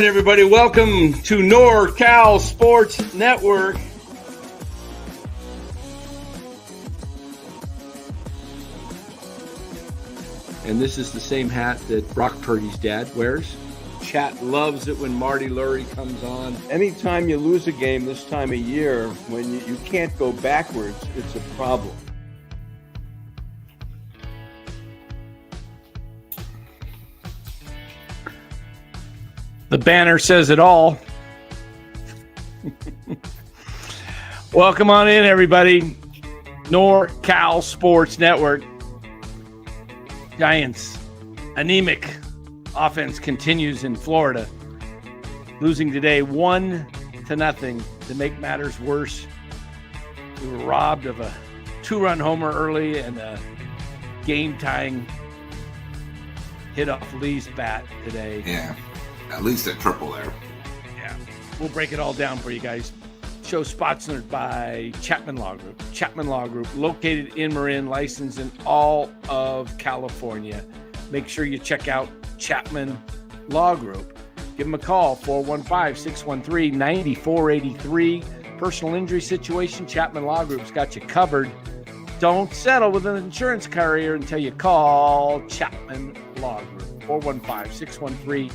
right, everybody, welcome to NorCal Sports Network. And this is the same hat that Brock Purdy's dad wears. Chat loves it when Marty Lurie comes on. Anytime you lose a game this time of year, when you can't go backwards, it's a problem. The banner says it all. Welcome on in, everybody. NorCal Sports Network. Giants, anemic offense continues in Florida. Losing today 1-0. To make matters worse, we were robbed of a 2-run homer early and a game-tying hit off Lee's bat today. Yeah. At least a triple there. Yeah. We'll break it all down for you guys. Show sponsored by Chapman Law Group. Chapman Law Group, located in Marin, licensed in all of California. Make sure you check out Chapman Law Group. Give them a call, 415-613-9483. Personal injury situation, Chapman Law Group's got you covered. Don't settle with an insurance carrier until you call Chapman Law Group. 415-613-9483.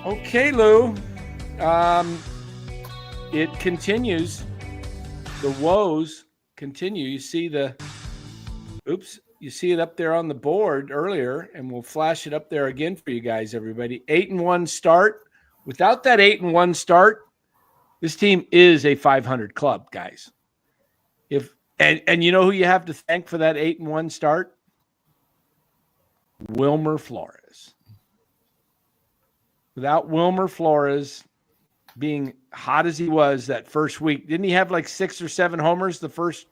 Okay, Lou. It continues. The woes continue. You see you see it up there on the board earlier, and we'll flash it up there again for you guys, everybody. 8-1 start. Without that 8-1 start, this team is a 500 club, guys. And you know who you have to thank for that 8-1 start? Wilmer Flores. Without Wilmer Flores being hot as he was that first week, didn't he have like 6 or 7 homers the first?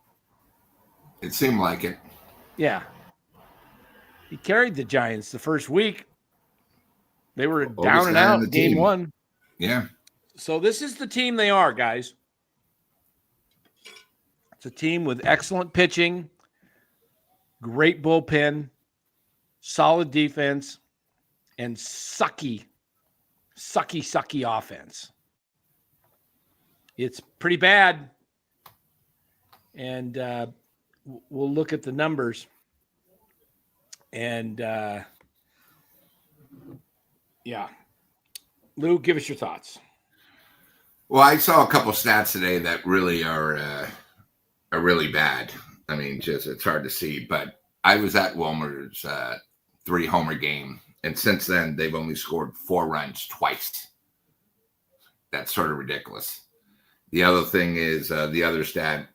It seemed like it. Yeah. He carried the Giants the first week. They were down and out in game one. Yeah. So this is the team they are, guys. It's a team with excellent pitching, great bullpen, solid defense, and sucky offense. It's pretty bad. And we'll look at the numbers. And, yeah. Lou, give us your thoughts. Well, I saw a couple stats today that really are really bad. I mean, just it's hard to see. But I was at Wilmer's 3-homer game. And since then, they've only scored 4 runs twice. That's sort of ridiculous. The other thing is the other stat.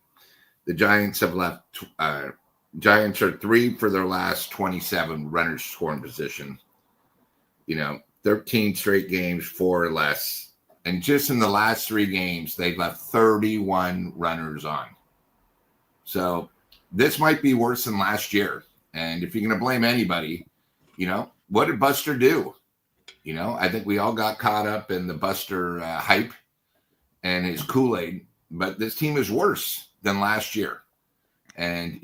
The Giants have left. Giants are 3 for their last 27 runners scoring position. 13 straight games, 4 or less. And just in the last 3 games, they've left 31 runners on. So this might be worse than last year. And if you're going to blame anybody, what did Buster do? I think we all got caught up in the Buster hype and his Kool-Aid, but this team is worse than last year. And,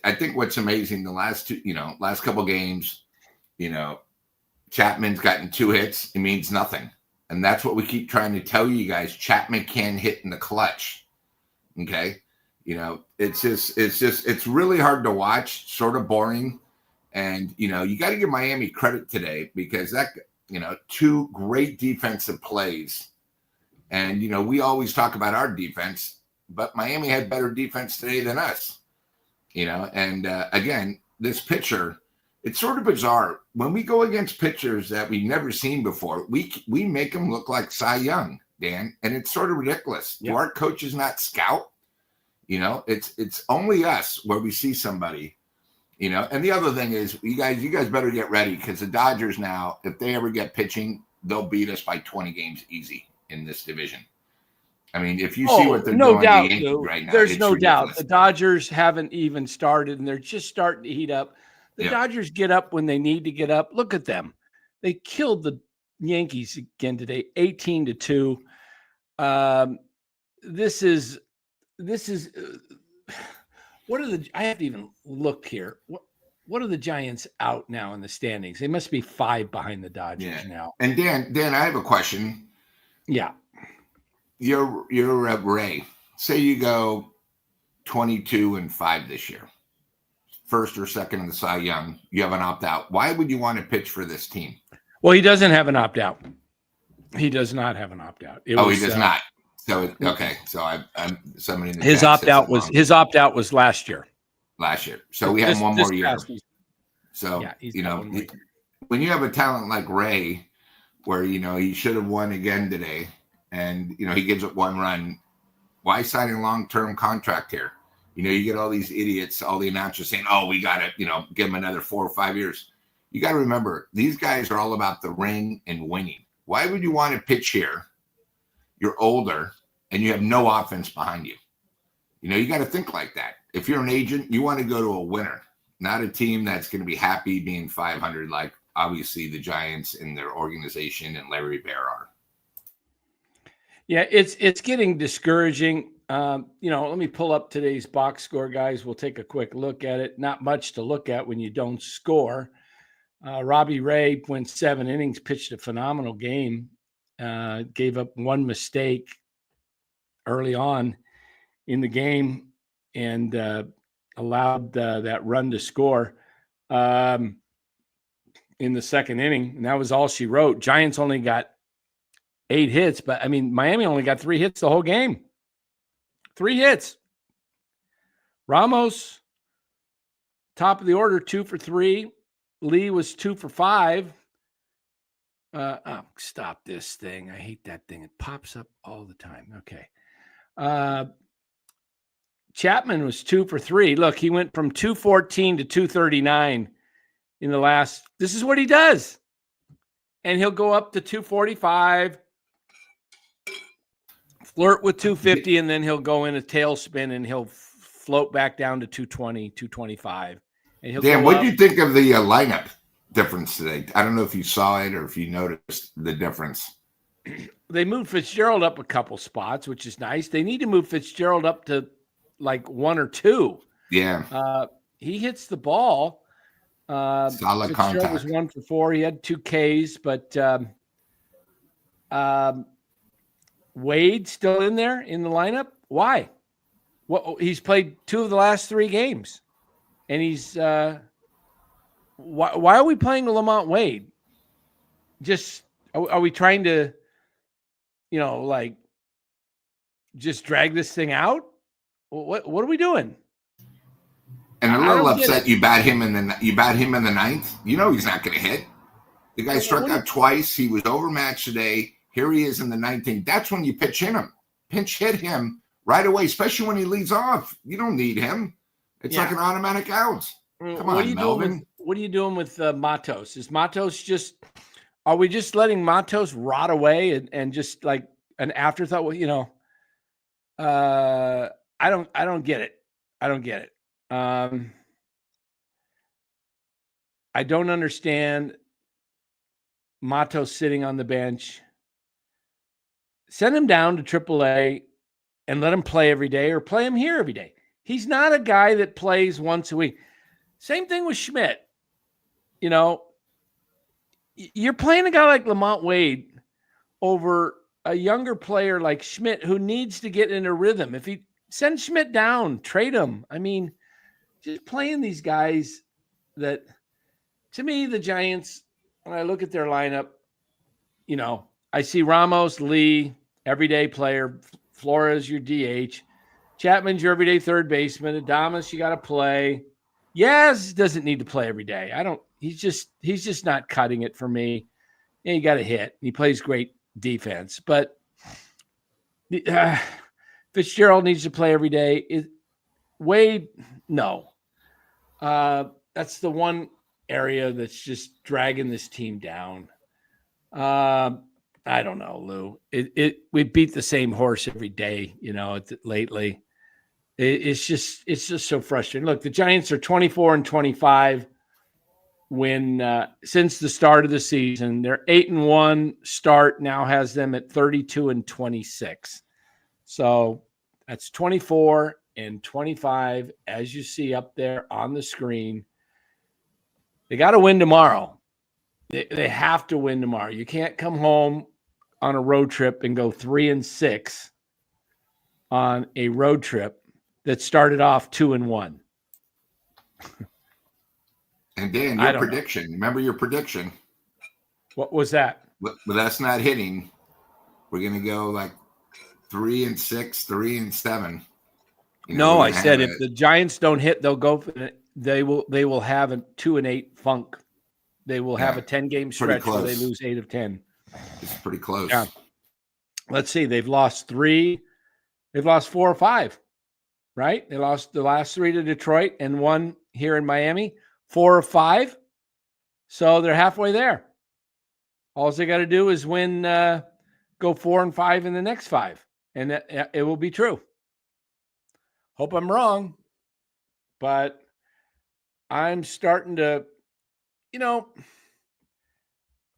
I think what's amazing, the last couple games, Chapman's gotten 2 hits. It means nothing. And that's what we keep trying to tell you guys. Chapman can hit in the clutch. Okay. It's really hard to watch, sort of boring. And, you got to give Miami credit today because 2 great defensive plays. And, we always talk about our defense, but Miami had better defense today than us, and again, this pitcher, it's sort of bizarre. When we go against pitchers that we've never seen before, we make them look like Cy Young, Dan, and it's sort of ridiculous. Yep. Do our coaches not scout? It's only us where we see somebody, and the other thing is you guys better get ready because the Dodgers now, if they ever get pitching, they'll beat us by 20 games easy in this division. I mean, if you see what they're doing right now, there's no doubt. The Dodgers haven't even started, and they're just starting to heat up. The Dodgers get up when they need to get up. Look at them. They killed the Yankees again today, 18-2. This is what are the? I have to even look here. what are the Giants out now in the standings? They must be 5 behind the Dodgers now. And Dan, I have a question. Yeah. You're Ray. Say you go 22-5 this year, first or second in the Cy Young. You have an opt-out. Why would you want to pitch for this team? Well, he doesn't have an opt-out. He does not have an opt-out. He does not. So okay. So I'm somebody in the his opt-out was last year. Last year. So we have one more year. So yeah, when you have a talent like Ray, where he should have won again today, and he gives up one run, why sign a long-term contract here? You get all these idiots, all the announcers saying, "Oh, we got to give him another 4 or 5 years." You got to remember, these guys are all about the ring and winning. Why would you want to pitch here? You're older and you have no offense behind you. You got to think like that. If you're an agent, you want to go to a winner, not a team that's going to be happy being 500, like obviously the Giants and their organization and Larry Bear are. Yeah, it's getting discouraging. Let me pull up today's box score, guys. We'll take a quick look at it. Not much to look at when you don't score. Robbie Ray went 7 innings, pitched a phenomenal game, gave up one mistake early on in the game, and allowed that run to score in the second inning. And that was all she wrote. Giants only got 8 hits, but Miami only got 3 hits the whole game. 3 hits. Ramos, top of the order, 2 for 3. Lee was 2 for 5. Stop this thing. I hate that thing. It pops up all the time. Okay. Chapman was 2 for 3. Look, he went from 214 to 239 in the last. This is what he does. And he'll go up to 245, flirt with 250, and then he'll go in a tailspin and he'll float back down to 220, 225. Dan, what do you think of the lineup difference today? I don't know if you saw it or if you noticed the difference. They moved Fitzgerald up a couple spots, which is nice. They need to move Fitzgerald up to like 1 or 2. Yeah. He hits the ball. Solid Fitzgerald contact. was 1 for 4. He had 2 Ks, but Wade still in there in the lineup. Why? Well, he's played 2 of the last 3 games. And he's why are we playing Lamont Wade? Just are we trying to, just drag this thing out? What are we doing? And a little upset you bat him in the 9th. He's not going to hit. The guy struck out twice. He was overmatched today. Here he is in the 19th. That's when you pinch hit him right away, especially when he leads off. You don't need him. It's like an automatic out. Come on, Melvin. What are you doing with Matos? Is Matos are we just letting Matos rot away and just like an afterthought? I don't get it. I don't get it. I don't understand Matos sitting on the bench. Send him down to AAA and let him play every day, or play him here every day. He's not a guy that plays once a week. Same thing with Schmidt. You're playing a guy like Lamont Wade over a younger player like Schmidt who needs to get in a rhythm. If he send Schmidt down, trade him. Just playing these guys that, to me, the Giants, when I look at their lineup, I see Ramos, Lee, everyday player, Flores, your DH. Chapman's your everyday third baseman. Adames, you got to play. Yaz doesn't need to play every day. He's just not cutting it for me. And you got to hit. He plays great defense, but Fitzgerald needs to play every day. Wade, no. That's the one area that's just dragging this team down. I don't know, Lou. We beat the same horse every day, lately. It's just so frustrating. Look, the Giants are 24-25 since the start of the season. Their 8-1 start now has them at 32-26. So that's 24-25, as you see up there on the screen. They got to win tomorrow. They have to win tomorrow. You can't come home on a road trip and go 3-6 on a road trip that started off 2-1. And Dan, your prediction. Remember your prediction. What was that? But that's not hitting. We're going to go like 3-6, 3-7. No, I said if the Giants don't hit, they'll go. They will have a 2-8 funk. They will have a 10-game stretch where they lose 8 of 10. It's pretty close. Yeah. Let's see. They've lost 3. They've lost 4 or 5, right? They lost the last 3 to Detroit and 1 here in Miami. 4 or 5. So they're halfway there. All they got to do is win, go 4-5 in the next 5, and it will be true. Hope I'm wrong, but I'm starting to, all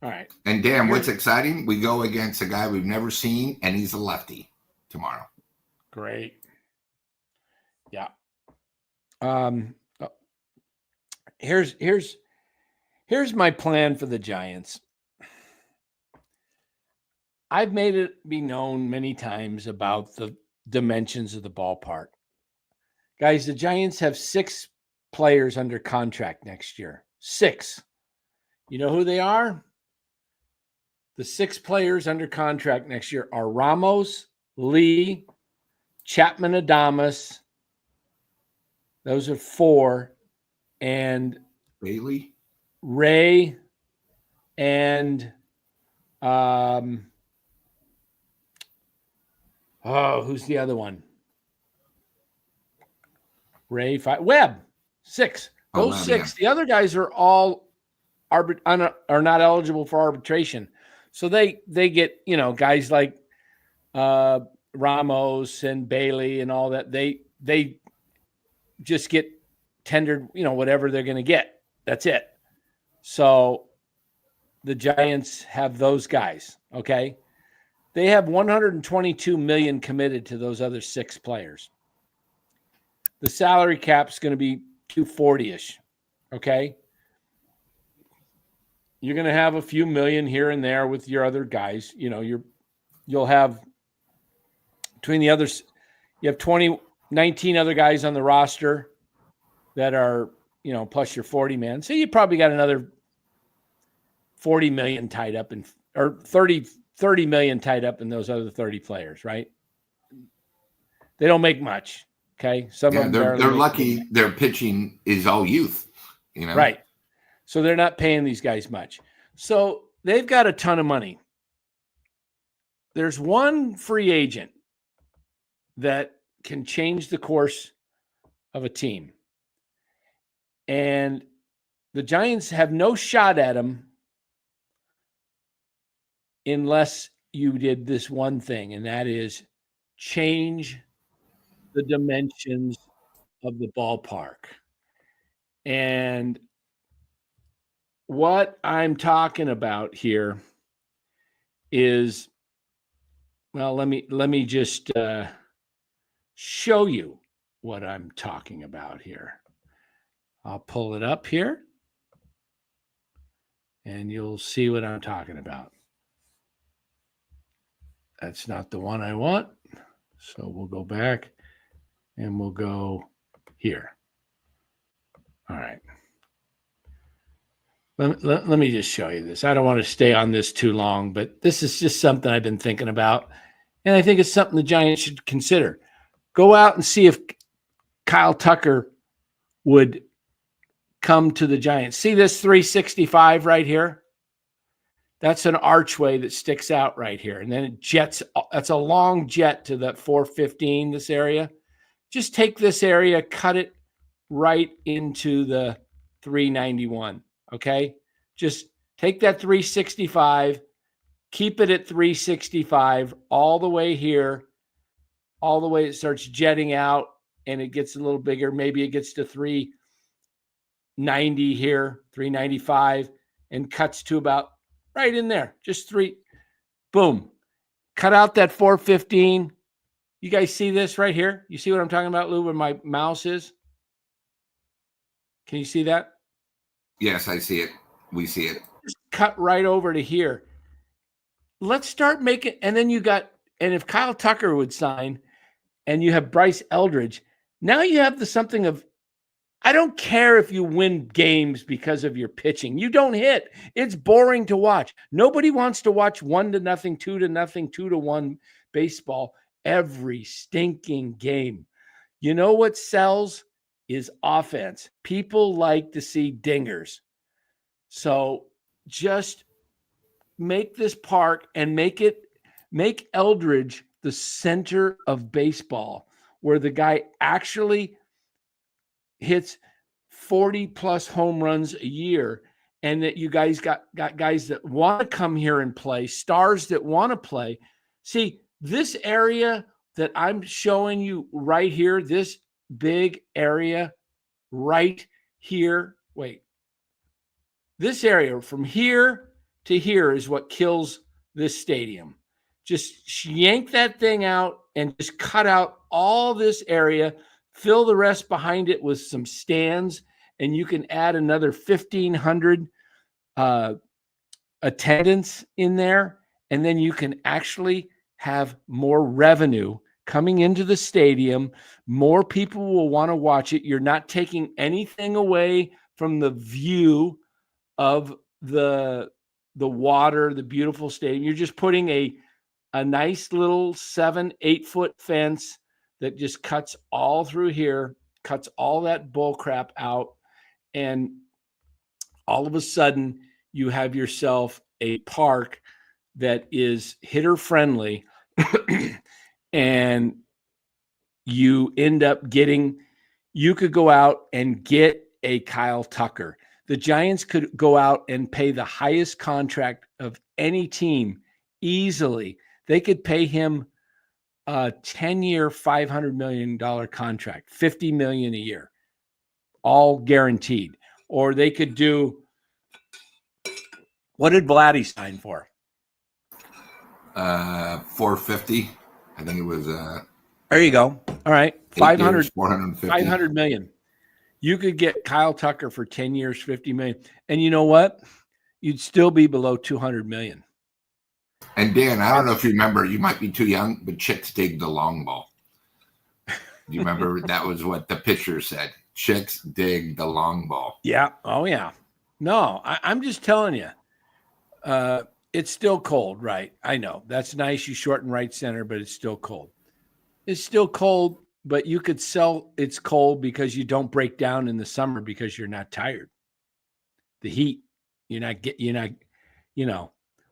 right. And Dan, what's exciting? We go against a guy we've never seen, and he's a lefty tomorrow. Great. Yeah. Here's my plan for the Giants. I've made it be known many times about the dimensions of the ballpark. Guys, the Giants have 6 players under contract next year. 6. You know who they are? The 6 players under contract next year are Ramos, Lee, Chapman Adamas. Those are 4. And Bailey, Ray, and who's the other one? Ray, 5. Webb, 6. Those 6. The other guys are all are not eligible for arbitration. So they get, guys like Ramos and Bailey and all that. They just get tendered, whatever they're going to get. That's it. So the Giants have those guys, okay? They have $122 million committed to those other 6 players. The salary cap's going to be $240-ish, okay? You're going to have a few million here and there with your other guys. You'll have between the others, you have 19 other guys on the roster that are, plus your 40 man. So you probably got another 40 million tied up or 30 million tied up in those other 30 players, right? They don't make much. Okay. Some of them they're lucky their pitching is all youth, Right. So they're not paying these guys much. So they've got a ton of money. There's one free agent that can change the course of a team. And the Giants have no shot at him unless you did this one thing, and that is change the dimensions of the ballpark. And what I'm talking about here is, well, let me just show you what I'm talking about here. I'll pull it up here, and you'll see what I'm talking about. That's not the one I want. So we'll go back, and we'll go here. All right. Let me just show you this. I don't want to stay on this too long, but this is just something I've been thinking about, and I think it's something the Giants should consider. Go out and see if Kyle Tucker would come to the Giants. See this 365 right here? That's an archway that sticks out right here. And then it jets. That's a long jet to that 415, this area. Just take this area, cut it right into the 391. Okay? Just take that 365, keep it at 365 all the way here, all the way it starts jetting out, and it gets a little bigger. Maybe it gets to 390 here, 395, and cuts to about right in there. Just 3. Boom. Cut out that 415. You guys see this right here? You see what I'm talking about, Lou, where my mouse is? Can you see that? Yes, I see it. We see it. Just cut right over to here. Let's start making, and then and if Kyle Tucker would sign and you have Bryce Eldridge, now you have something of, I don't care if you win games because of your pitching. You don't hit. It's boring to watch. Nobody wants to watch 1-0, 2-0, 2-1 baseball every stinking game. You know what sells is offense. People like to see dingers. So just make this park and make Eldridge the center of baseball, where the guy actually hits 40 plus home runs a year, and that you guys got guys that want to come here and play, stars that want to play. See, this area that I'm showing you right here, this big area right here. Wait, this area from here to here is what kills this stadium. Just yank that thing out and just cut out all this area, fill the rest behind it with some stands, and you can add another 1,500 attendance in there. And then you can actually have more revenue coming into the stadium. More people will want to watch it. You're not taking anything away from the view of the water, the beautiful stadium. You're just putting a nice little 7-8 foot fence that just cuts all through here, cuts all that bull crap out. And all of a sudden you have yourself a park that is hitter friendly. And you end up you could go out and get a Kyle Tucker. The Giants could go out and pay the highest contract of any team easily. They could pay him a 10-year, $500 million contract, $50 million a year, all guaranteed. Or they could do, what did Vladdy sign for? 450. I think it was. There you go. All right, 500 million. You could get Kyle Tucker for 10 years, 50 million. And you know what? You'd still be below 200 million. And Dan, I don't know if you remember, you might be too young, but chicks dig the long ball. Do you remember that was what the pitcher said? Chicks dig the long ball. Yeah. Oh, yeah. No, I'm just telling you. It's still cold, right? I know. That's nice. You shorten right center, but it's still cold. It's still cold, but you could sell it's cold because you don't break down in the summer because you're not tired. The heat,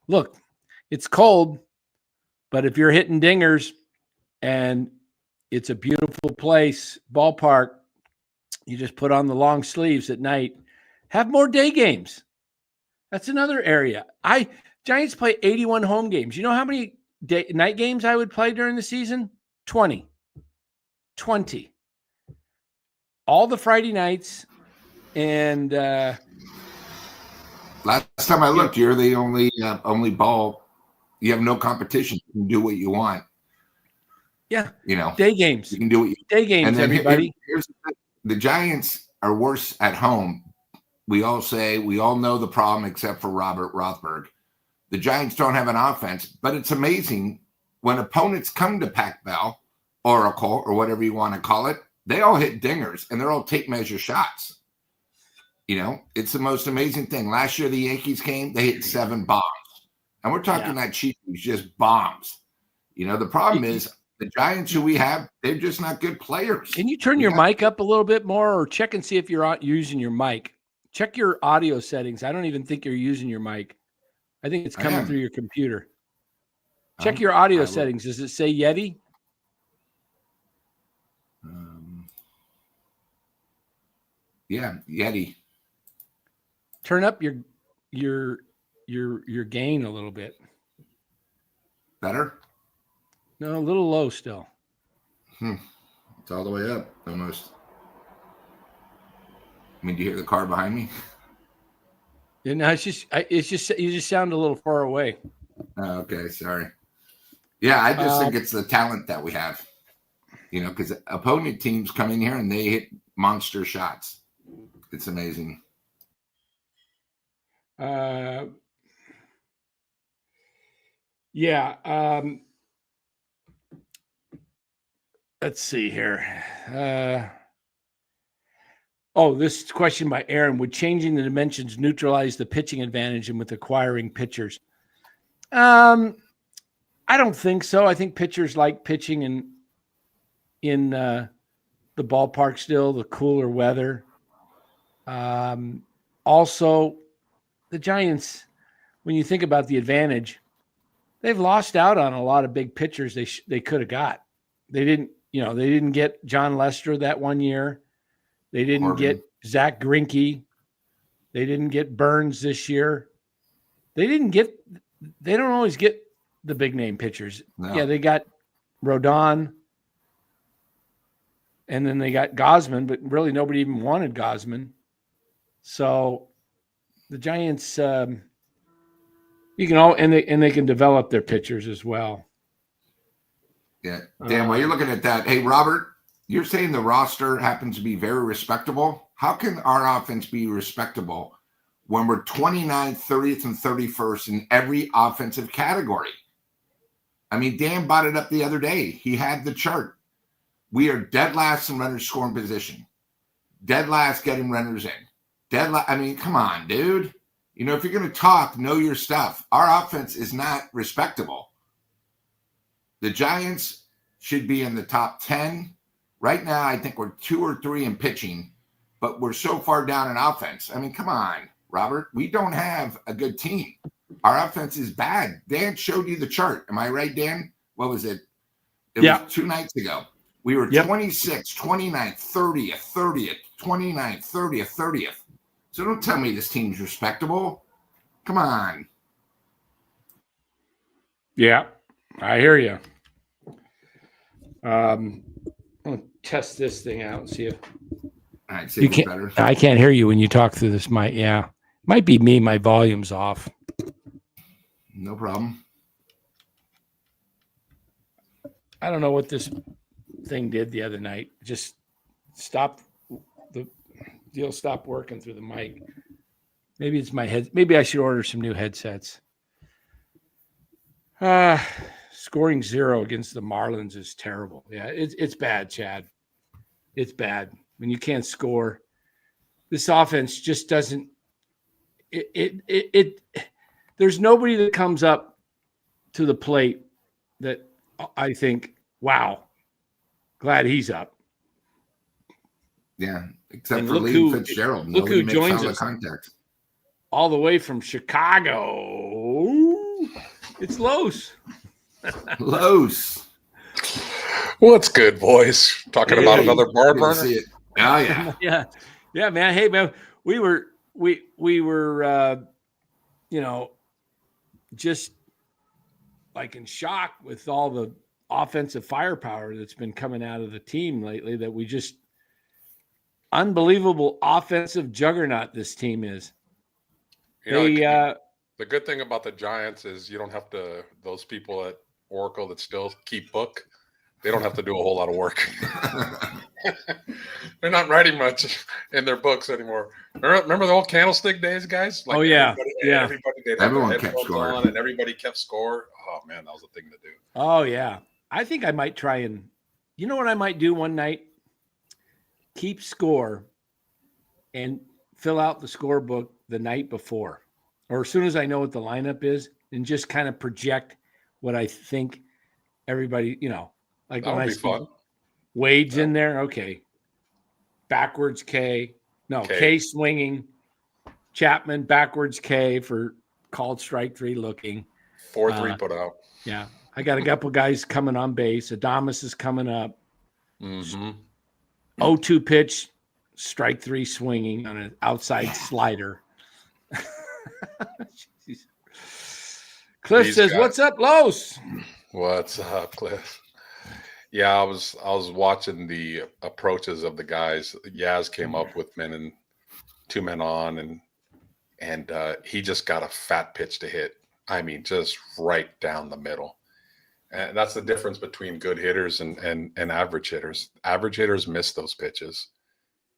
look, it's cold, but if you're hitting dingers and it's a beautiful place, ballpark, you just put on the long sleeves at night, have more day games. That's another area. Giants play 81 home games. You know how many night games I would play during the season? 20. All the Friday nights. And last time I looked, you're the only ball. You have no competition. You can do what you want. Yeah. Day games. You can do day games, and then everybody. Here's the Giants are worse at home. We all know the problem except for Robert Rothberg. The Giants don't have an offense, but it's amazing when opponents come to Pac-Bell, Oracle, or whatever you want to call it, they all hit dingers and they're all tape measure shots. It's the most amazing thing. Last year, the Yankees came, they hit 7 bombs. And we're talking that cheap, just bombs. The problem is the Giants who we have, they're just not good players. Can you turn your mic up a little bit more, or check and see if you're using your mic? Check your audio settings. I don't even think you're using your mic. I think it's coming through your computer. Check your audio settings. Does it say Yeti? Yeah, Yeti. Turn up your gain a little bit. Better? No, a little low still. It's all the way up almost. Do you hear the car behind me? No, it's just you just sound a little far away. Oh, okay, sorry. Yeah, I just think it's the talent that we have. Because opponent teams come in here and they hit monster shots. It's amazing. Yeah. Let's see here. This question by Aaron: would changing the dimensions neutralize the pitching advantage and with acquiring pitchers? I don't think so. I think pitchers like pitching in the ballpark still, the cooler weather. Also, the Giants, when you think about the advantage, they've lost out on a lot of big pitchers they could have got. They didn't get John Lester that one year. They didn't get Zach Greinke. They didn't get Burns this year. They don't always get the big name pitchers. No. Yeah, they got Rodon, and then they got Gausman, but really nobody even wanted Gausman. So the Giants, and they can develop their pitchers as well. Yeah, Dan, while you're looking at that, hey, Robert, you're saying the roster happens to be very respectable. How can our offense be respectable when we're 29th, 30th, and 31st in every offensive category? I mean, Dan brought it up the other day. He had the chart. We are dead last in runners scoring position, dead last getting runners in, dead last. I mean, come on, dude. You know, if you're going to talk, know your stuff. Our offense is not respectable. The Giants should be in the top 10. Right now, I think we're 2 or 3 in pitching, but we're so far down in offense. I mean, come on, Robert. We don't have a good team. Our offense is bad. Dan showed you the chart. Am I right, Dan? What was it? It was 2 nights ago. We were 26th, 29th, 30th, 30th, 29th, 30th, 30th. So don't tell me this team's respectable. Come on. Yeah, I hear you. I'm going to test this thing out and see if you can't. Better. I can't hear you when you talk through this mic. Yeah, might be me. My volume's off. No problem. I don't know what this thing did the other night. Just stopped. The deal stopped working through the mic. Maybe it's my head. Maybe I should order some new headsets. Scoring 0 against the Marlins is terrible. Yeah, it's bad, Chad. It's bad when you can't score. This offense just doesn't. There's nobody that comes up to the plate that I think, wow, glad he's up. Yeah, except for Lee Fitzgerald. Look who joins us. Contact. All the way from Chicago. It's Los. Los. What's good, boys? Talking about another barn burner? Oh, yeah. Yeah, man. Hey, man, we were just like in shock with all the offensive firepower that's been coming out of the team lately, that we just unbelievable offensive juggernaut this team is. The good thing about the Giants is you don't have to, those people at Oracle that still keep book, they don't have to do a whole lot of work. They're not writing much in their books anymore. Remember the old candlestick days, guys? Like everyone kept score on and everybody kept score. Oh man, that was a thing to do. Oh yeah, I think I might try and, you know what I might do one night? Keep score and fill out the scorebook the night before, or as soon as I know what the lineup is, and just kind of project what I think everybody, like that when I see fun. Wade's in there, okay. Backwards K. No, K swinging. Chapman, backwards K for called strike 3 looking. 4-3 put out. Yeah. I got a couple guys coming on base. Adames is coming up. Mm-hmm. 0-2 pitch, strike 3 swinging on an outside slider. Cliff says, "What's up, Los?" What's up, Cliff? Yeah, I was watching the approaches of the guys. Yaz came up with 2 men on, and he just got a fat pitch to hit. I mean, just right down the middle. And that's the difference between good hitters and average hitters. Average hitters miss those pitches,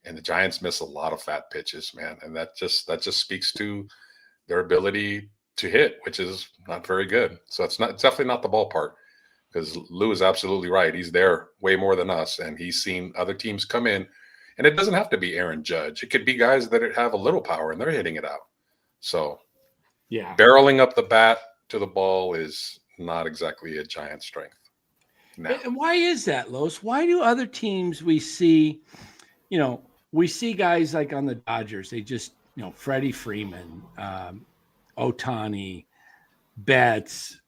and the Giants miss a lot of fat pitches, man. And that just speaks to their ability to hit, which is not very good. So it's definitely not the ballpark, because Lou is absolutely right. He's there way more than us, and he's seen other teams come in, and it doesn't have to be Aaron Judge. It could be guys that have a little power and they're hitting it out. So Yeah. barreling up the bat to the ball is not exactly a Giant strength. No. And why is that, Los? Why do other teams we see guys like on the Dodgers, they just, Freddie Freeman, Ohtani, Betts,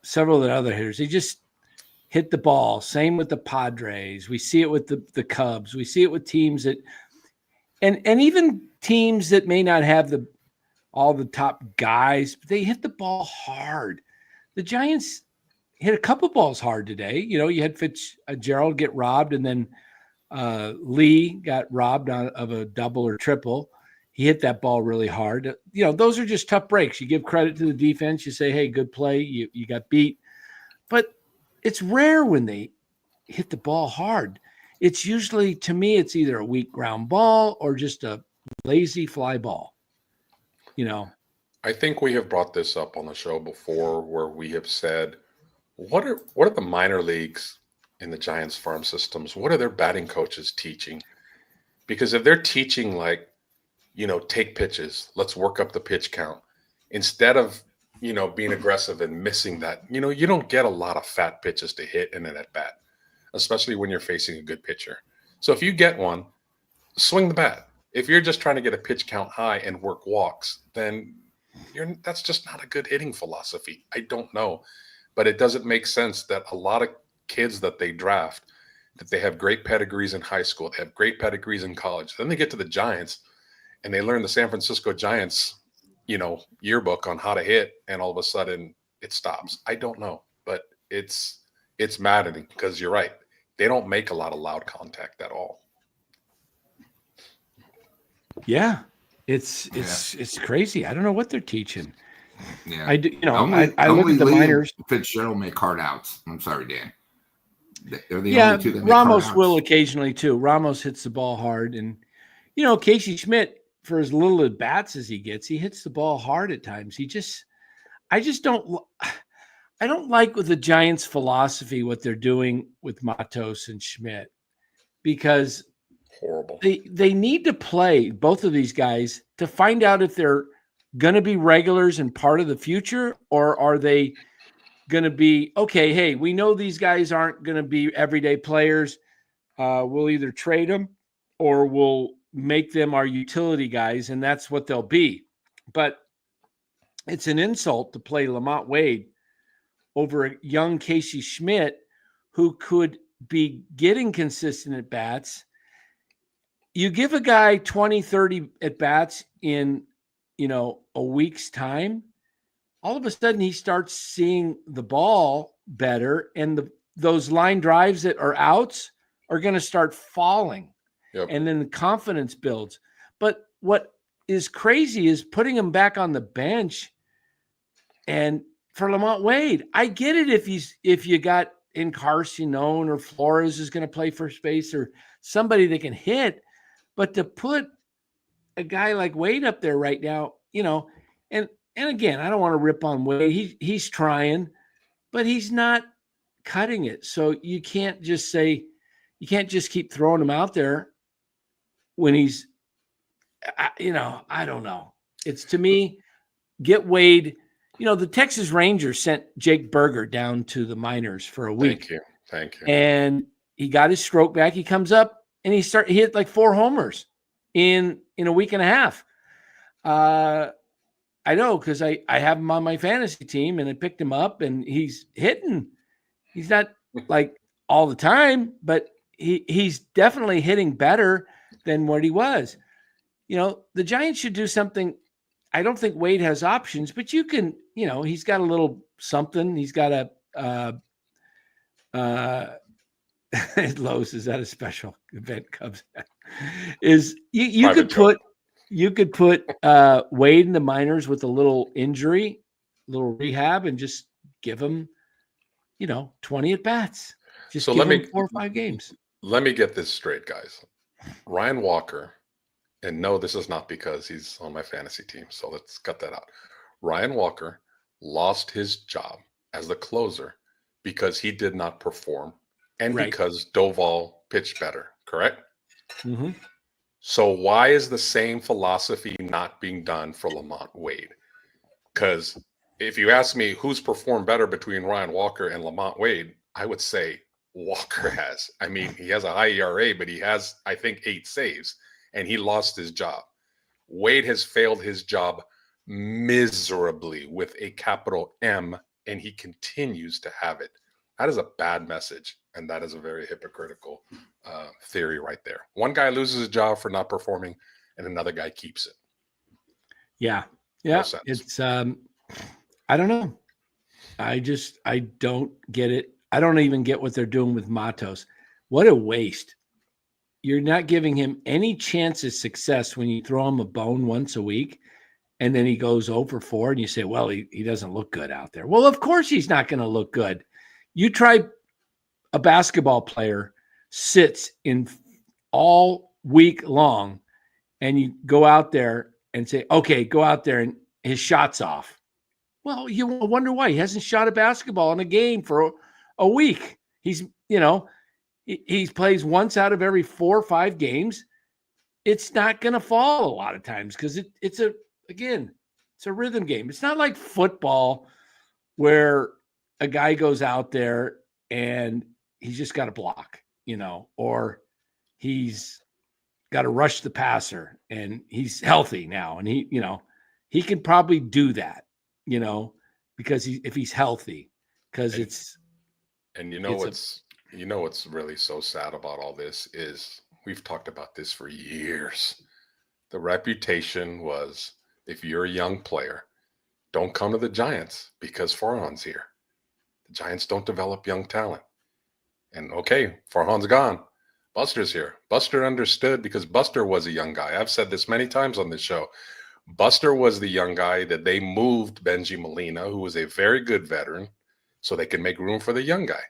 several of the other hitters, they just hit the ball. Same with the Padres. We see it with the Cubs. We see it with teams that, and even teams that may not have all the top guys, but they hit the ball hard. The Giants hit a couple balls hard today. You had Fitzgerald get robbed, and then Lee got robbed of a double or triple. He hit that ball really hard. Those are just tough breaks. You give credit to the defense. You say, hey, good play. You got beat. But it's rare when they hit the ball hard. It's usually, to me, it's either a weak ground ball or just a lazy fly ball. I think we have brought this up on the show before, where we have said, what are the minor leagues in the Giants farm systems? What are their batting coaches teaching? Because if they're teaching take pitches, let's work up the pitch count, instead of, being aggressive and missing that, you don't get a lot of fat pitches to hit in an at bat, especially when you're facing a good pitcher. So if you get one, swing the bat. If you're just trying to get a pitch count high and work walks, then that's just not a good hitting philosophy. I don't know. But it doesn't make sense that a lot of kids that they draft, that they have great pedigrees in high school, they have great pedigrees in college. Then they get to the Giants and they learn the San Francisco Giants, yearbook on how to hit, and all of a sudden it stops. I don't know, but it's maddening, because you're right. They don't make a lot of loud contact at all. Yeah. It's crazy. I don't know what they're teaching. Yeah, I do. I look at the minors. Fitzgerald make hard outs. I'm sorry, Dan. They're the Yeah, only two that make Ramos hard will outs. occasionally too. Ramos hits the ball hard, and Casey Schmidt, for as little at bats as he gets, he hits the ball hard at times. I don't like with the Giants' philosophy what they're doing with Matos and Schmidt, because Horrible. they need to play both of these guys to find out if they're going to be regulars and part of the future, or are they going to be, okay, hey, we know these guys aren't going to be everyday players. We'll either trade them or we'll make them our utility guys, and that's what they'll be. But it's an insult to play Lamont Wade over a young Casey Schmidt, who could be getting consistent at bats. You give a guy 20, 30 at bats in, a week's time, all of a sudden he starts seeing the ball better, and those line drives that are outs are going to start falling. Yep. And then the confidence builds. But what is crazy is putting him back on the bench. And for Lamont Wade, I get it if you got Encarnacion or Flores is going to play first base, or somebody that can hit, but to put a guy like Wade up there right now, and again, I don't want to rip on Wade. He's trying, but he's not cutting it. So you can't just keep throwing him out there when he's, I don't know. It's, to me, get Wade. The Texas Rangers sent Jake Berger down to the minors for a week. Thank you. And he got his stroke back. He comes up and he hit like 4 homers in a week and a half. I know, because I have him on my fantasy team, and I picked him up, and he's hitting. He's not like all the time, but he's definitely hitting better than what he was. The Giants should do something. I don't think Wade has options, but you can, he's got a little something. He's got a Lowe's, is that a special event Cubs? Is you could put Wade in the minors with a little injury, little rehab, and just give him, 20 at bats. So give him 4 or 5 games. Let me get this straight, guys. Ryan Walker and no, this is not because he's on my fantasy team, so let's cut that out. Ryan Walker lost his job as the closer because he did not perform and Right. because Doval pitched better, correct? Mm-hmm. So why is the same philosophy not being done for Lamont Wade? Because if you ask me who's performed better between Ryan Walker and Lamont Wade, I would say Walker has. I mean, he has a high ERA, but he has, I think, 8 saves, and he lost his job. Wade has failed his job miserably with a capital M, and he continues to have it. That is a bad message, and that is a very hypocritical theory right there. One guy loses his job for not performing, and another guy keeps it. Yeah. No sense. It's I don't know. I don't get it. I don't even get what they're doing with Matos. What a waste. You're not giving him any chance of success when you throw him a bone once a week and then he goes 0 for 4 and you say, well, he doesn't look good out there. Well, of course he's not going to look good. You try a basketball player sits in all week long and you go out there and say, okay, go out there and his shot's off. Well, you wonder why he hasn't shot a basketball in a game for a week. He's, he plays once out of every 4 or 5 games. It's not going to fall a lot of times because it's a rhythm game. It's not like football where a guy goes out there and he's just got to block, or he's got to rush the passer and he's healthy now. And he can probably do that, because if he's healthy, because what's really so sad about all this is we've talked about this for years. The reputation was, if you're a young player, don't come to the Giants because Farhan's here. The Giants don't develop young talent. And okay, Farhan's gone. Buster's here. Buster understood because Buster was a young guy. I've said this many times on this show. Buster was the young guy that they moved Benji Molina, who was a very good veteran, so they could make room for the young guy.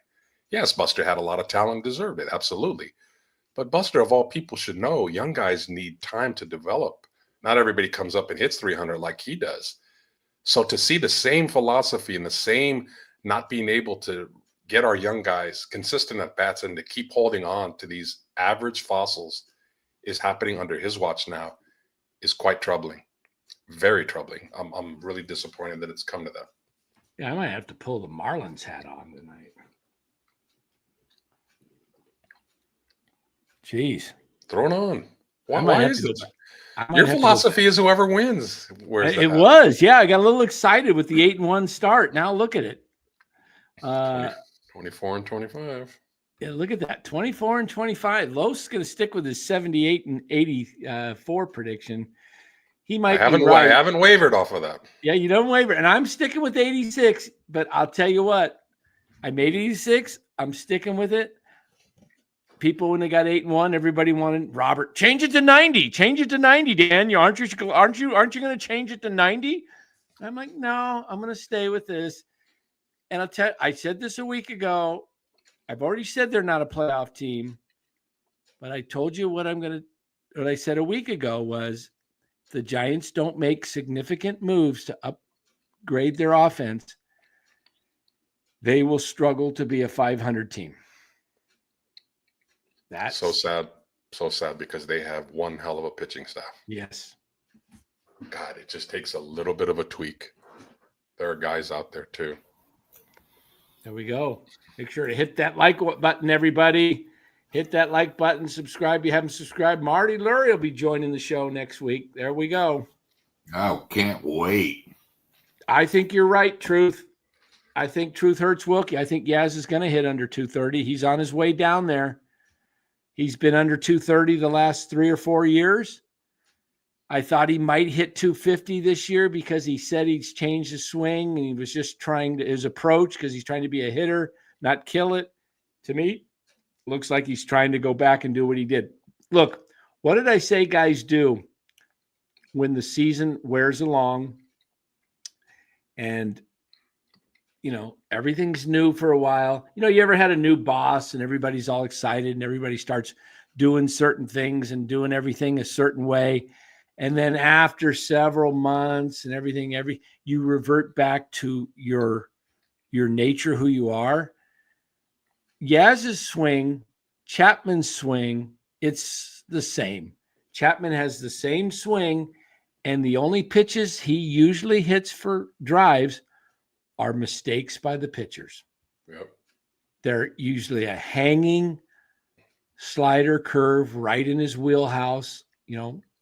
Yes, Buster had a lot of talent, deserved it, absolutely. But Buster, of all people, should know young guys need time to develop. Not everybody comes up and hits 300 like he does. So to see the same philosophy and the same not being able to get our young guys consistent at bats and to keep holding on to these average fossils is happening under his watch now is quite troubling. Very troubling. I'm really disappointed that it's come to that. Yeah, I might have to pull the Marlins hat on tonight. Jeez. Throw it on. Why is it? Your philosophy is whoever wins. It was. Yeah, I got a little excited with the 8-1 start. Now look at it. 24 and 25. Yeah, look at that. 24 and 25. Los is going to stick with his 78 and 84 prediction. He might be right. I haven't wavered off of that. Yeah, you don't waver. And I'm sticking with 86, but I'll tell you what. I made 86. I'm sticking with it. People, when they got 8-1, everybody wanted Robert, change it to 90. Change it to 90, Dan. Aren't you going to change it to 90? I'm like, no, I'm going to stay with this. And I said this a week ago. I've already said they're not a playoff team, but I told you what I said a week ago was the Giants don't make significant moves to upgrade their offense. They will struggle to be a 500 team. That's so sad because they have one hell of a pitching staff. Yes. God, it just takes a little bit of a tweak. There are guys out there too. There we go. Make sure to hit that like button, everybody. Hit that like button. Subscribe if you haven't subscribed. Marty Lurie will be joining the show next week. There we go. Oh, can't wait. I think you're right, Truth. I think Truth hurts Wilkie. I think Yaz is going to hit under 230. He's on his way down there. He's been under 230 the last 3 or 4 years. I thought he might hit 250 this year because he said he's changed his swing and he was just trying to his approach because he's trying to be a hitter, not kill it. To me, looks like he's trying to go back and do what he did. Look, what did I say guys do when the season wears along and, everything's new for a while? You ever had a new boss and everybody's all excited and everybody starts doing certain things and doing everything a certain way. And then after several months and everything, you revert back to your nature, who you are. Yaz's swing, Chapman's swing, it's the same. Chapman has the same swing, and the only pitches he usually hits for drives are mistakes by the pitchers. Yep. They're usually a hanging slider curve right in his wheelhouse,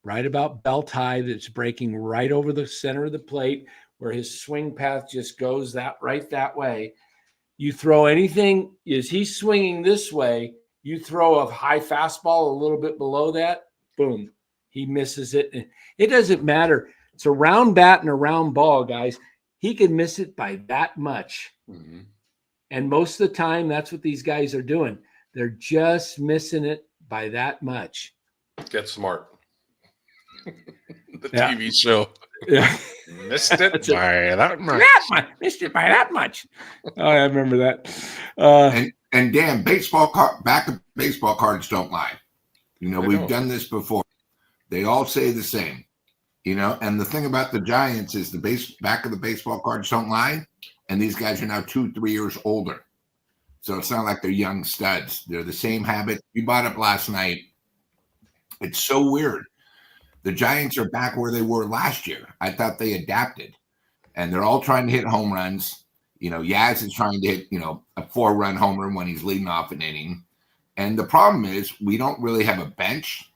right about belt high, that's breaking right over the center of the plate, where his swing path just goes right that way. You throw anything, is he swinging this way, you throw a high fastball a little bit below that, boom, he misses it. It doesn't matter. It's a round bat and a round ball, guys. He can miss it by that much. Mm-hmm. And most of the time, that's what these guys are doing. They're just missing it by that much. Get Smart. The TV show. Yeah. Missed it by that much. Missed it by that much. Oh, I remember that. And Dan, back of baseball cards don't lie. We've done this before. They all say the same. And the thing about the Giants is the back of the baseball cards don't lie. And these guys are now 2-3 years older. So it's not like they're young studs. They're the same habit. You brought up last night. It's so weird. The Giants are back where they were last year. I thought they adapted. And they're all trying to hit home runs. Yaz is trying to hit, a 4-run homer when he's leading off an inning. And the problem is we don't really have a bench.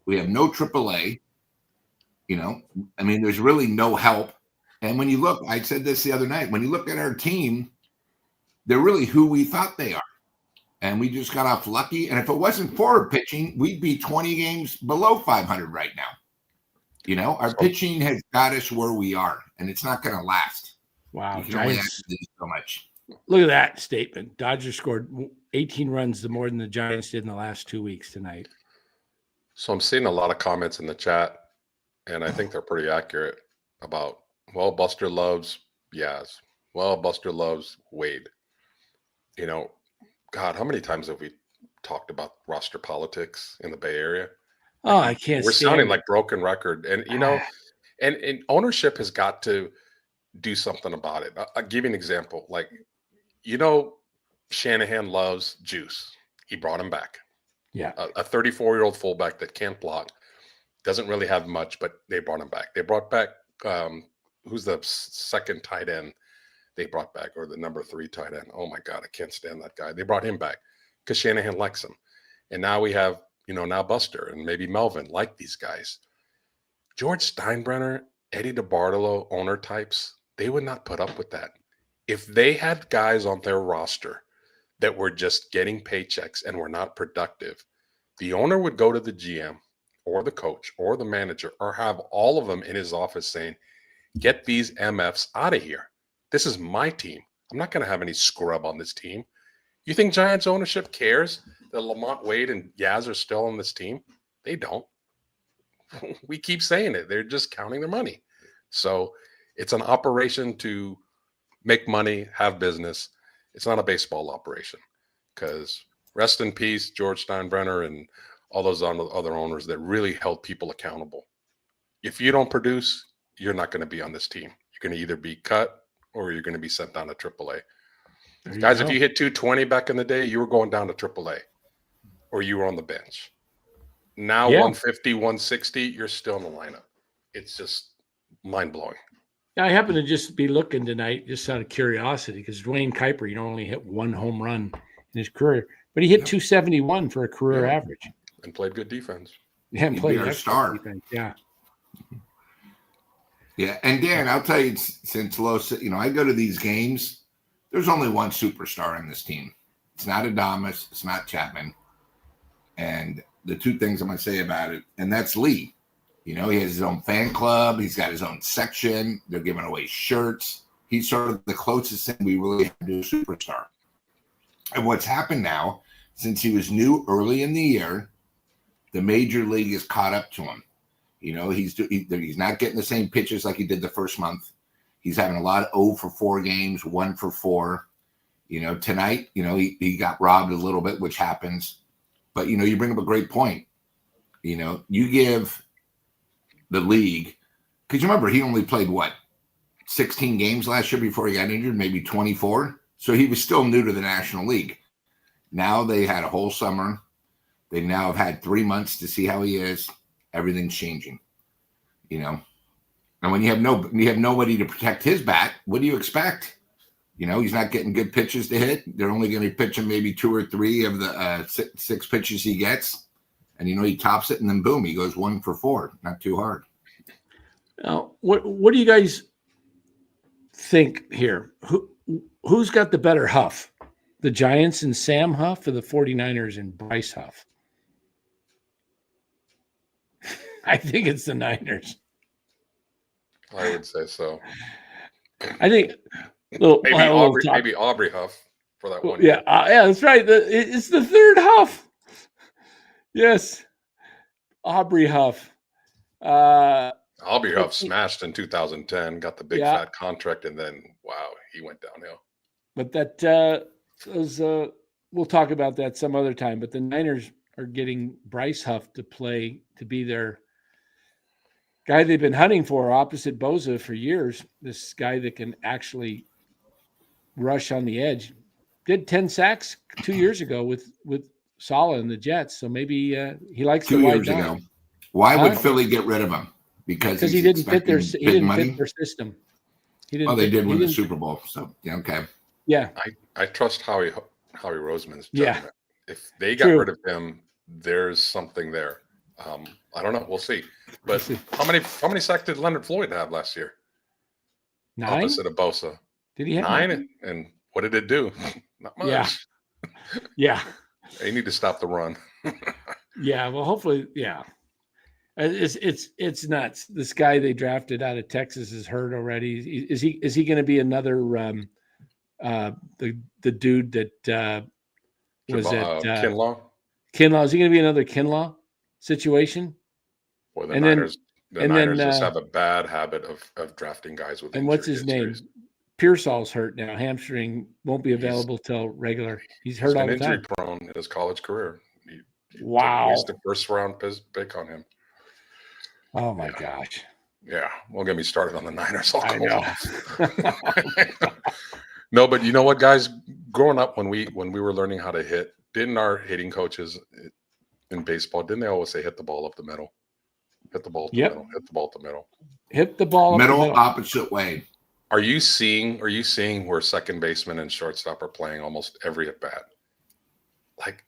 We have no AAA. There's really no help. And when you look, I said this the other night, when you look at our team, they're really who we thought they are. And we just got off lucky. And if it wasn't for our pitching, we'd be 20 games below 500 right now. Our pitching has got us where we are, and it's not going to last. Wow. You can only have to do so much. Look at that statement. Dodgers scored 18 runs more than the Giants did in the last 2 weeks tonight. So I'm seeing a lot of comments in the chat, and I think they're pretty accurate about, Buster loves Yaz. Buster loves Wade. God, how many times have we talked about roster politics in the Bay Area? Oh, I can't. We're sounding like broken record, and and ownership has got to do something about it. I'll give you an example. Shanahan loves Juice. He brought him back. Yeah, a 34-year-old fullback that can't block, doesn't really have much, but they brought him back. They brought back who's the second tight end they brought back, or the number 3 tight end. Oh my God, I can't stand that guy. They brought him back because Shanahan likes him, and now we have. Now Buster and maybe Melvin like these guys. George Steinbrenner, Eddie DeBartolo, owner types, they would not put up with that. If they had guys on their roster that were just getting paychecks and were not productive, the owner would go to the GM or the coach or the manager or have all of them in his office saying, get these MFs out of here. This is my team. I'm not going to have any scrub on this team. You think Giants ownership cares that Lamont Wade and Yaz are still on this team? They don't. We keep saying it. They're just counting their money. So it's an operation to make money, have business. It's not a baseball operation, because rest in peace, George Steinbrenner and all those other owners that really held people accountable. If you don't produce, you're not going to be on this team. You're going to either be cut or you're going to be sent down to AAA. Guys, if you hit 220 back in the day, you were going down to AAA or you were on the bench. Now 150, 160, you're still in the lineup. It's just mind-blowing. I happen to just be looking tonight just out of curiosity because Dwayne Kuiper, only hit 1 home run in his career, but he hit 271 for a career average. And played good defense. Yeah, and played a star. Defense. Yeah. Yeah, and Dan, I'll tell you, since I go to these games, there's only one superstar on this team. It's not Adames. It's not Chapman. And the two things I'm going to say about it, and that's Lee. He has his own fan club. He's got his own section. They're giving away shirts. He's sort of the closest thing we really have to a superstar. And what's happened now, since he was new early in the year, the major league has caught up to him. He's not getting the same pitches like he did the first month. He's having a lot of 0 for 4 games, 1 for 4. Tonight, he got robbed a little bit, which happens. But, you bring up a great point. You give the league, because remember, he only played 16 games last year before he got injured, maybe 24. So he was still new to the National League. Now they had a whole summer. They now have had 3 months to see how he is. Everything's changing, And when you have nobody to protect his bat, what do you expect? He's not getting good pitches to hit. They're only going to pitch him maybe 2 or 3 of the 6 pitches he gets. And, he tops it, and then boom, he goes 1 for 4. Not too hard. Now, what do you guys think here? Who's got the better Huff? The Giants and Sam Huff, or the 49ers and Bryce Huff? I think it's the Niners. I would say so. I think maybe Aubrey Huff for that one. Yeah, that's right. It's the third Huff. Yes, Aubrey Huff. Aubrey Huff smashed in 2010, got the big fat contract, and then wow, he went downhill. But that was we'll talk about that some other time. But the Niners are getting Bryce Huff to be their guy they've been hunting for, opposite Boza for years. This guy that can actually rush on the edge. Did 10 sacks 2 years ago with Saleh and the Jets. So maybe he likes 2 years ago. Why would Philly get rid of him? Because he didn't fit their system. They did win the Super Bowl. So yeah, okay. Yeah. I trust Howie Roseman's judgment. Yeah. If they got rid of him, there's something there. I don't know. We'll see. But how many sacks did Leonard Floyd have last year? 9? Opposite of Bosa. Did he have 9? And what did it do? Not much. Yeah. Yeah. They need to stop the run. Yeah. Well, hopefully, yeah. It's nuts. This guy they drafted out of Texas is hurt already. Is he going to be another the dude that was at Kinlaw? Kinlaw, is he going to be another Kinlaw situation? Well, the Niners just have a bad habit of drafting guys with. And what's his name? Pearsall's hurt now. Hamstring, won't be available till regular. He's hurt all the time. Injury prone in his college career. Wow. He's the first round pick on him. Oh my gosh. Yeah. Won't get me started on the Niners. I know. No, but you know what, guys? Growing up, when we were learning how to hit, didn't our hitting coaches in baseball, didn't they always say hit the ball up the middle? Hit the ball up the middle. Hit the ball up the middle. Hit the ball up the middle. Opposite way. Are you seeing where second baseman and shortstop are playing almost every at bat? Like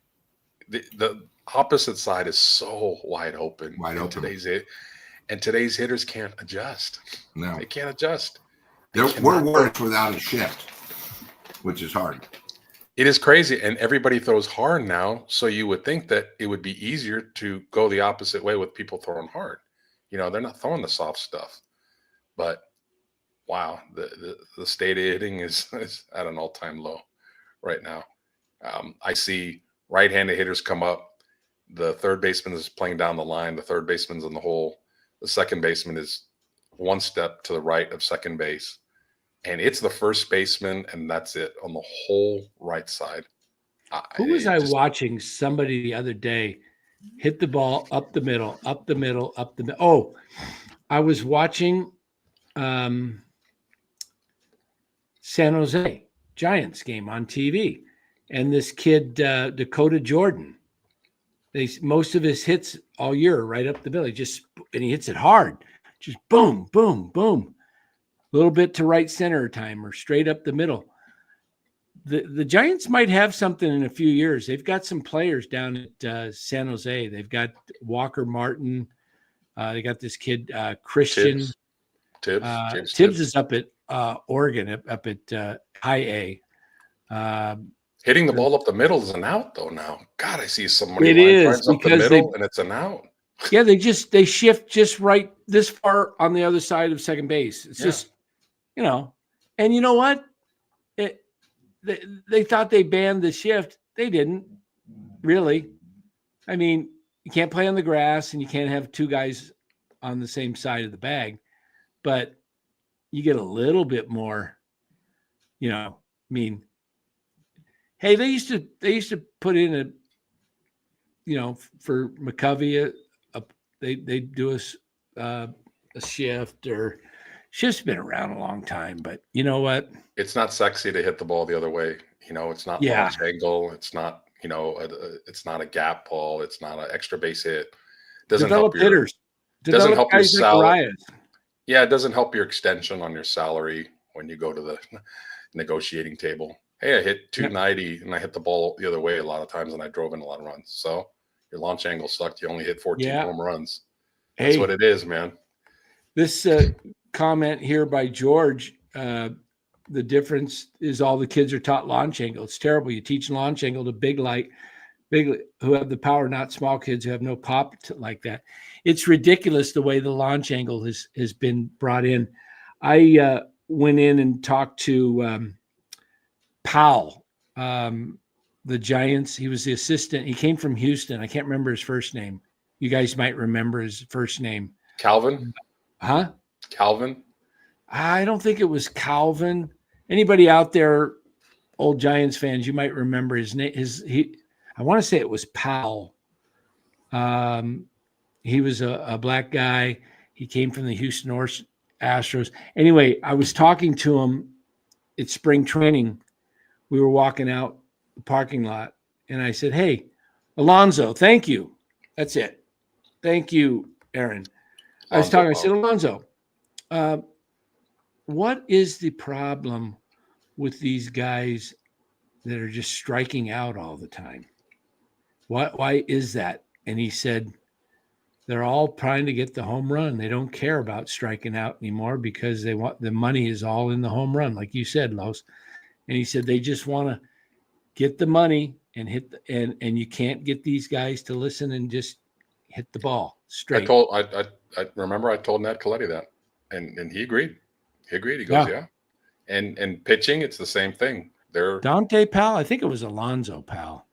the opposite side is so wide open. Today's hitters can't adjust. No. They can't adjust. We're worse without a shift, which is hard. It is crazy. And everybody throws hard now. So you would think that it would be easier to go the opposite way with people throwing hard. They're not throwing the soft stuff. But wow, the state of hitting is at an all-time low right now. I see right-handed hitters come up. The third baseman is playing down the line. The third baseman's in the hole. The second baseman is one step to the right of second base. And it's the first baseman, and that's it on the whole right side. Who was I watching? Somebody the other day hit the ball up the middle. Oh, I was watching San Jose Giants game on TV, and this kid Dakota Jordan. Most of his hits all year right up the middle. And he hits it hard, just boom, boom, boom. A little bit to right center time or straight up the middle. The Giants might have something in a few years. They've got some players down at San Jose. They've got Walker Martin. They got this kid Christian Tibbs. Tibbs is up at Oregon, up at High A. Hitting the ball up the middle is an out though now. God, I see somebody it is up the middle and it's an out. Yeah, they shift just right this far on the other side of second base. It's just, and you know what? They thought they banned the shift. They didn't really. I mean, you can't play on the grass and you can't have two guys on the same side of the bag, but you get a little bit more, hey, they used to put in for McCovey, they do a shift, or shift's been around a long time, but you know what? It's not sexy to hit the ball the other way. It's not Yeah. launch angle. It's not, it's not a gap ball. It's not an extra base hit. Doesn't Develop help your hitters. doesn't Develop help your guys like salary. Arias. Yeah, it doesn't help your extension on your salary when you go to the negotiating table. Hey, I hit 290 and I hit the ball the other way a lot of times, and I drove in a lot of runs. So your launch angle sucked. You only hit 14 home runs. That's what it is, man. This comment here by George, the difference is all the kids are taught launch angle. It's terrible. You teach launch angle to big who have the power, not small kids who have no pop like that. It's ridiculous the way the launch angle has been brought in. I went in and talked to Powell, the Giants. He was the assistant. He came from Houston. I can't remember his first name. You guys might remember his first name. Calvin? Huh? Calvin? I don't think it was Calvin. Anybody out there, old Giants fans, you might remember his name. I want to say it was Powell. He was a black guy. He came from the Houston Astros. Anyway, I was talking to him at spring training. We were walking out the parking lot, and I said, "Hey, Alonzo, thank you." That's it. Thank you, Aaron. I said, Alonzo, what is the problem with these guys that are just striking out all the time? Why is that? And he said, they're all trying to get the home run. They don't care about striking out anymore because they want the money is all in the home run, like you said, Los. And he said they just want to get the money and and you can't get these guys to listen and just hit the ball straight. I remember I told Ned Coletti that, and he agreed. He goes, yeah. And pitching, it's the same thing. Dante Powell. I think it was Alonzo Powell.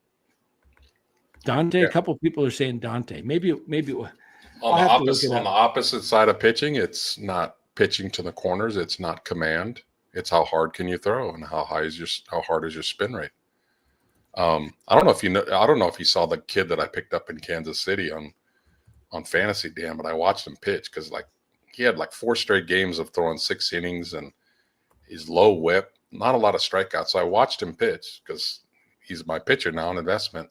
Dante. Yeah. A couple of people are saying Dante. Maybe on the opposite side of pitching, it's not pitching to the corners. It's not command. It's how hard can you throw and how hard is your spin rate. I don't know if you saw the kid that I picked up in Kansas City on Fantasy, Dan, but I watched him pitch because he had 4 straight games of throwing 6 innings and he's low whip, not a lot of strikeouts. So I watched him pitch because he's my pitcher now, an investment.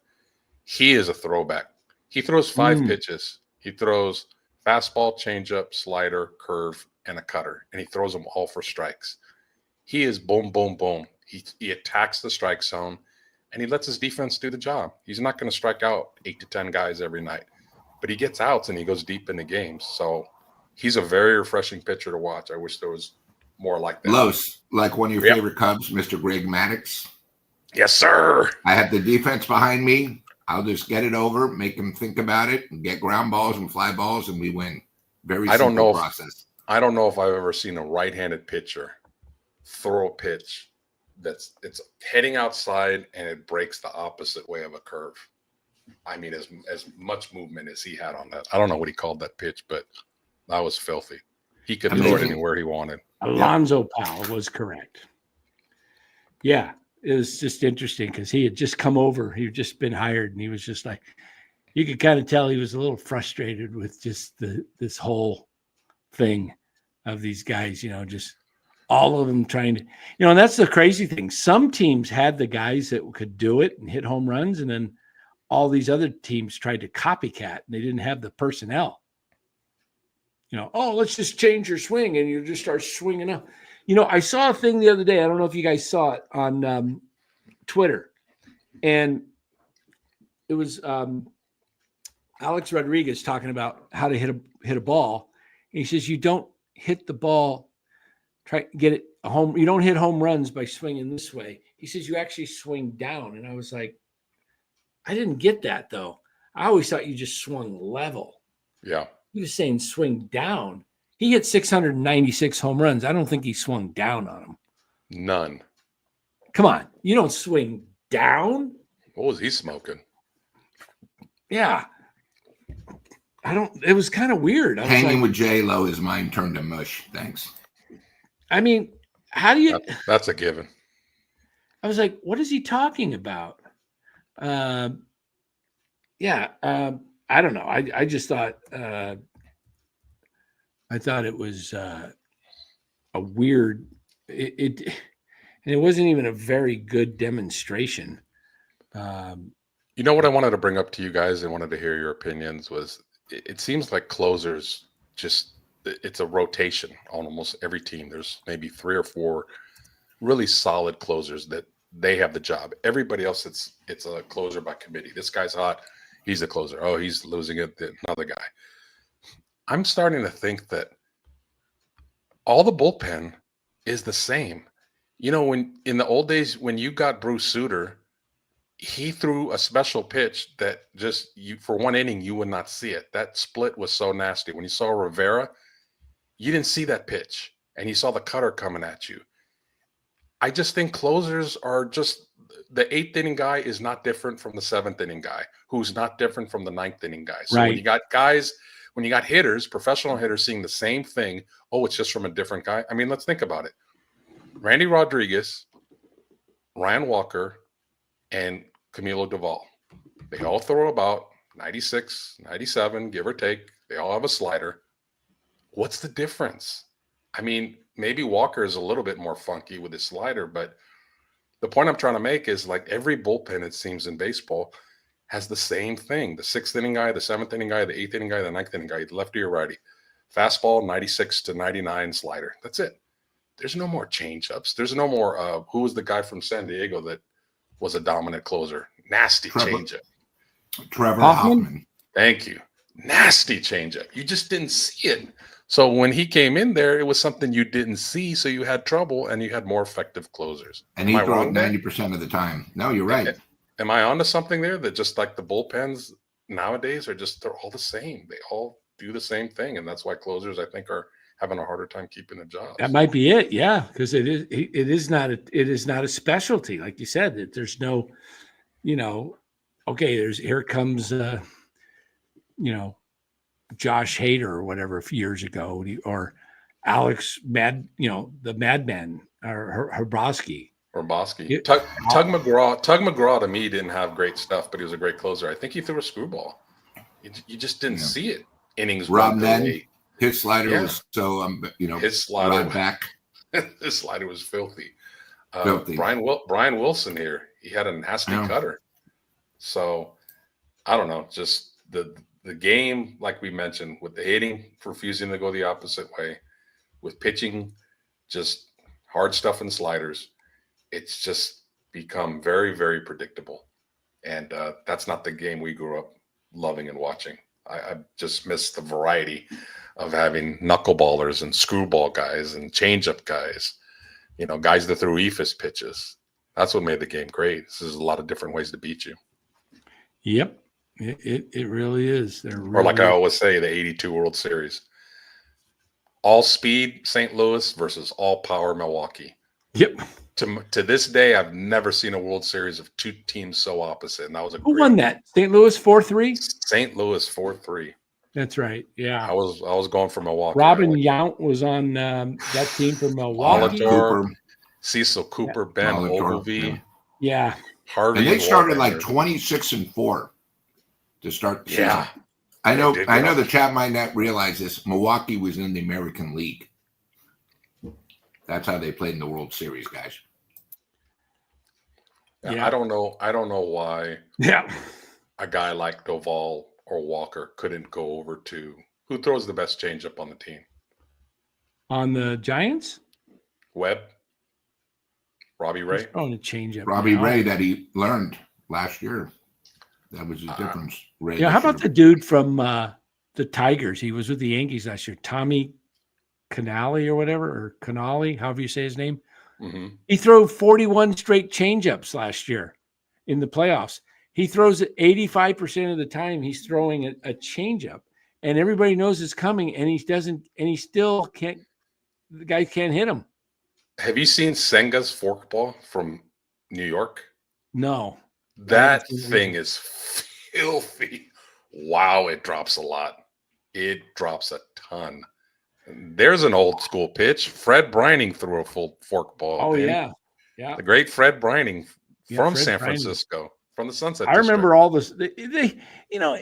He is a throwback. He throws 5 pitches. He throws fastball, changeup, slider, curve, and a cutter, and he throws them all for strikes. He is boom, boom, boom. He attacks the strike zone, and he lets his defense do the job. He's not going to strike out 8 to 10 guys every night, but he gets outs and he goes deep into games. So he's a very refreshing pitcher to watch. I wish there was more like that. Los, like one of your favorite Cubs, Mr. Greg Maddux. Yes, sir. I have the defense behind me. I'll just get it over, make them think about it, and get ground balls and fly balls, and we win. Very simple process. I don't know if I've ever seen a right-handed pitcher throw a pitch it's heading outside and it breaks the opposite way of a curve. I mean, as much movement as he had on that. I don't know what he called that pitch, but that was filthy. He could throw it anywhere he wanted. Alonzo Powell was correct. Yeah. It was just interesting because he had just come over. He had just been hired, and he was just you could kind of tell he was a little frustrated with just this whole thing of these guys, just all of them trying to, and that's the crazy thing. Some teams had the guys that could do it and hit home runs, and then all these other teams tried to copycat, and they didn't have the personnel. Let's just change your swing, and you just start swinging up. I saw a thing the other day. I don't know if you guys saw it on Twitter, and it was Alex Rodriguez talking about how to hit a ball. And he says you don't hit the ball, try to get it home. You don't hit home runs by swinging this way. He says you actually swing down, and I was like, I didn't get that though. I always thought you just swung level. Yeah, he was saying swing down. He hit 696 home runs. I don't think he swung down on them. None. Come on. You don't swing down. What was he smoking? Yeah. It was kind of weird. Hanging with J-Lo, his mind turned to mush. Thanks. I mean, how do you... That's a given. I was like, what is he talking about? Yeah. I don't know. I just thought I thought it was a weird. It and it wasn't even a very good demonstration. You know what I wanted to bring up to you guys and wanted to hear your opinions was it seems like closers just it's a rotation on almost every team. There's maybe 3 or 4 really solid closers that they have the job. Everybody else it's a closer by committee. This guy's hot, he's a closer. Oh, he's losing it, another guy. I'm starting to think that all the bullpen is the same. You know, when in the old days when you got Bruce Sutter, he threw a special pitch that just you for 1 inning you would not see it. That split was so nasty. When you saw Rivera, you didn't see that pitch and you saw the cutter coming at you. I just think closers are just the 8th inning guy is not different from the 7th inning guy, who's not different from the 9th inning guy. So when you got guys, when you got hitters, professional hitters seeing the same thing, oh, it's just from a different guy. I mean, let's think about it. Randy Rodriguez, Ryan Walker, and Camilo Doval. They all throw about 96, 97, give or take. They all have a slider. What's the difference? I mean, maybe Walker is a little bit more funky with his slider, but the point I'm trying to make is like every bullpen, it seems in baseball, has the same thing. The 6th inning guy, the 7th inning guy, the 8th inning guy, the 9th inning guy, lefty or righty. Fastball, 96 to 99 slider. That's it. There's no more change-ups. There's no more who was the guy from San Diego that was a dominant closer? Nasty changeup. Trevor Hoffman. Thank you. Nasty changeup. You just didn't see it. So when he came in there, it was something you didn't see, so you had trouble, and you had more effective closers. And he threw it 90% of the time. No, you're right. Am I onto something there that just like the bullpens nowadays are just they're all the same. They all do the same thing, and that's why closers I think are having a harder time keeping a job. That might be it, yeah, because it is not a specialty, like you said. That there's no, okay, here comes Josh Hader or whatever a few years ago, or Alex the Madman or Hrabosky. Tug McGraw to me didn't have great stuff, but he was a great closer. I think he threw a screwball. You just didn't see it. Innings. Rob Nunn, his slider was so his slider back. His slider was filthy. Brian Wilson here, he had a nasty cutter. So I don't know, just the game, like we mentioned, with the hitting refusing to go the opposite way, with pitching, just hard stuff and sliders. It's just become very, very predictable. And that's not the game we grew up loving and watching. I just miss the variety of having knuckleballers and screwball guys and changeup guys, guys that threw ephus pitches. That's what made the game great. There's a lot of different ways to beat you. Yep. It really is. Or like I always say, the 82 World Series. All speed St. Louis versus all power Milwaukee. Yep. To this day, I've never seen a World Series of 2 teams so opposite. And that was who won that? St. Louis 4-3? St. Louis 4-3. That's right. Yeah. I was going for Milwaukee. Robin Yount was on that team for Milwaukee. Cecil Cooper, Ben Ogilvie. Yeah. Harvey. And they started like 26-4 to start the season. I know the chat might not realize this. Milwaukee was in the American League. That's how they played in the World Series, guys. Yeah. I don't know why a guy like Doval or Walker couldn't go over to who throws the best changeup on the team. On the Giants? Webb. Robbie Ray. On a changeup. Robbie Ray that he learned last year. That was the difference. How about the dude from the Tigers? He was with the Yankees last year. Tommy Canali or whatever, or Canali, however you say his name. Mm-hmm. He threw 41 straight changeups last year in the playoffs. He throws it 85% of the time. He's throwing a changeup, and everybody knows it's coming, and he doesn't, and he still can't. The guy can't hit him. Have you seen Senga's forkball from New York? No. That thing is filthy. Wow, it drops a lot. It drops a ton. There's an old school pitch. Fred Brining threw a full forkball. Oh, yeah. Yeah. The great Fred Brining from San Francisco. from the Sunset I District. remember all this. You know,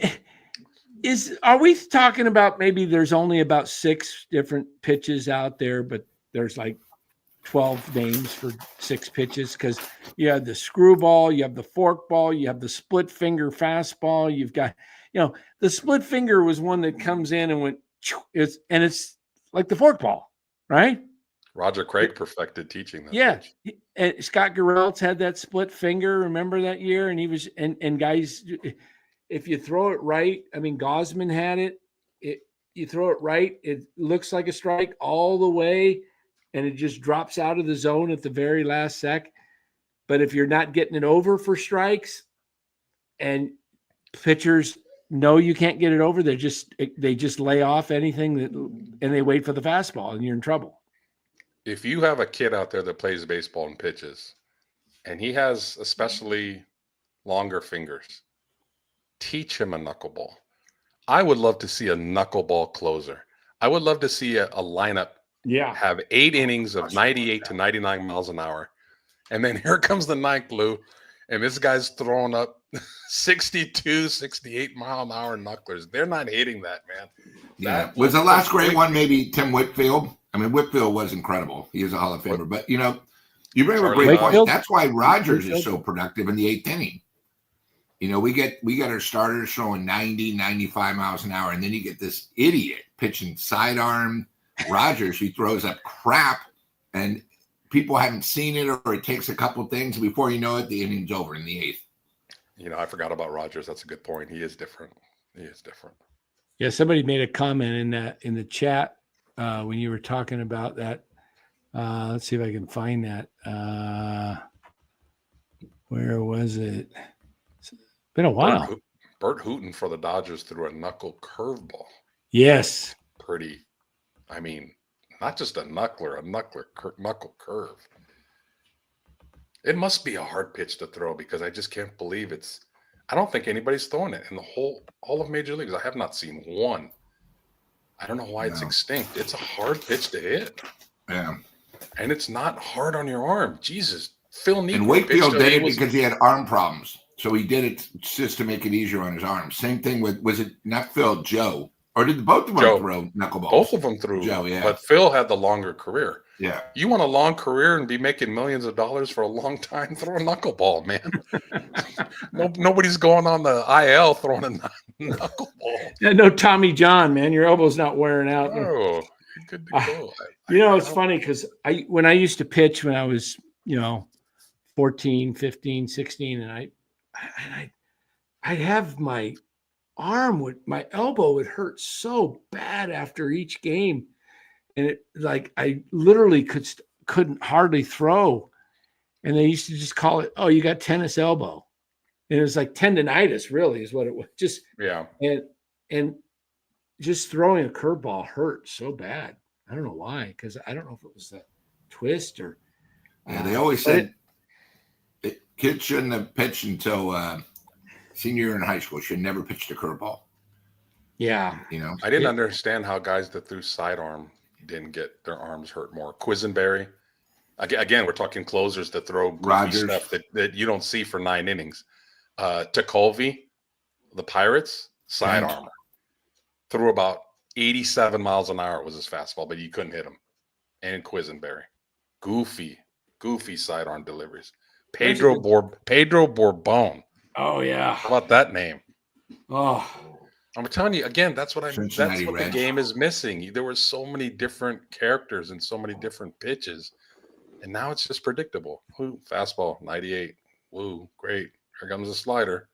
are we talking about maybe there's only about 6 different pitches out there, but there's like 12 names for 6 pitches? Because you have the screwball, you have the forkball, you have the split finger fastball. You've got, the split finger was one that comes in and went, it's like the forkball, right? Roger Craig perfected teaching that. Yeah. Pitch. And Scott Garrelts had that split finger. Remember that year? And he was, and guys, if you throw it right, I mean, Gosman had it. You throw it right, it looks like a strike all the way, and it just drops out of the zone at the very last sec. But if you're not getting it over for strikes, and pitchers know you can't get it over, they just lay off anything and they wait for the fastball, and you're in trouble. If you have a kid out there that plays baseball and pitches, and he has especially longer fingers, teach him a knuckleball. I would love to see a knuckleball closer. I would love to see a lineup have 8 innings of 98 to 99 miles an hour. And then here comes the 9th, Lou, and this guy's throwing up 62, 68 mile an hour knucklers. They're not hitting that, man. Yeah. Was the last great one maybe Tim Whitfield? I mean, Whitfield was incredible. He is a Hall of Famer. But, you bring up a great point. That's why Rogers is so productive in the 8th inning. We get our starters throwing 90, 95 miles an hour, and then you get this idiot pitching sidearm Rogers. He throws up crap, and people haven't seen it, or it takes a couple things. Before you know it, the inning's over in the 8th. I forgot about Rogers. That's a good point. He is different. Yeah, somebody made a comment in the chat when you were talking about that. Let's see if I can find that. Where was it? It's been a while. Bert Hooton for the Dodgers threw a knuckle curveball. Yes. Pretty. I mean, not just a knuckler, knuckle curve. It must be a hard pitch to throw, because I just can't believe I don't think anybody's throwing it in all of Major Leagues. I have not seen one. I don't know why it's extinct. It's a hard pitch to hit. Yeah. And it's not hard on your arm. Jesus. Phil Niekro. And Wakefield did it because he had arm problems. So he did it just to make it easier on his arm. Same thing was it not Phil, Joe? Or did both of them throw knuckleballs? Both of them threw. Joe, yeah. But Phil had the longer career. Yeah. You want a long career and be making millions of dollars for a long time? Throw a knuckleball, man. Nobody's going on the IL throwing a knuckleball. Yeah, no Tommy John, man. Your elbow's not wearing out. Oh, you're good to go. It's funny because when I used to pitch when I was, 14, 15, 16, and I'd have my elbow would hurt so bad after each game. And I literally couldn't hardly throw. And they used to just call it, "Oh, you got tennis elbow." And it was like tendonitis, really, is what it was. Just and just throwing a curveball hurt so bad. I don't know why, because I don't know if it was the twist or. Yeah, they always said kids shouldn't have pitched until senior year in high school. Should never pitch the curveball. Yeah, I didn't understand how guys that threw sidearm didn't get their arms hurt more. Quisenberry, again, we're talking closers that throw goofy stuff that you don't see for 9 innings. Tekulve, the Pirates, sidearm, threw about 87 miles an hour was his fastball, but you couldn't hit him. And Quisenberry, goofy sidearm deliveries. Pedro Bourbon. Oh yeah, how about that name? Oh. I'm telling you again. That's what the game is missing. There were so many different characters and so many different pitches, and now it's just predictable. Woo, fastball 98. Woo, great. Here comes a slider.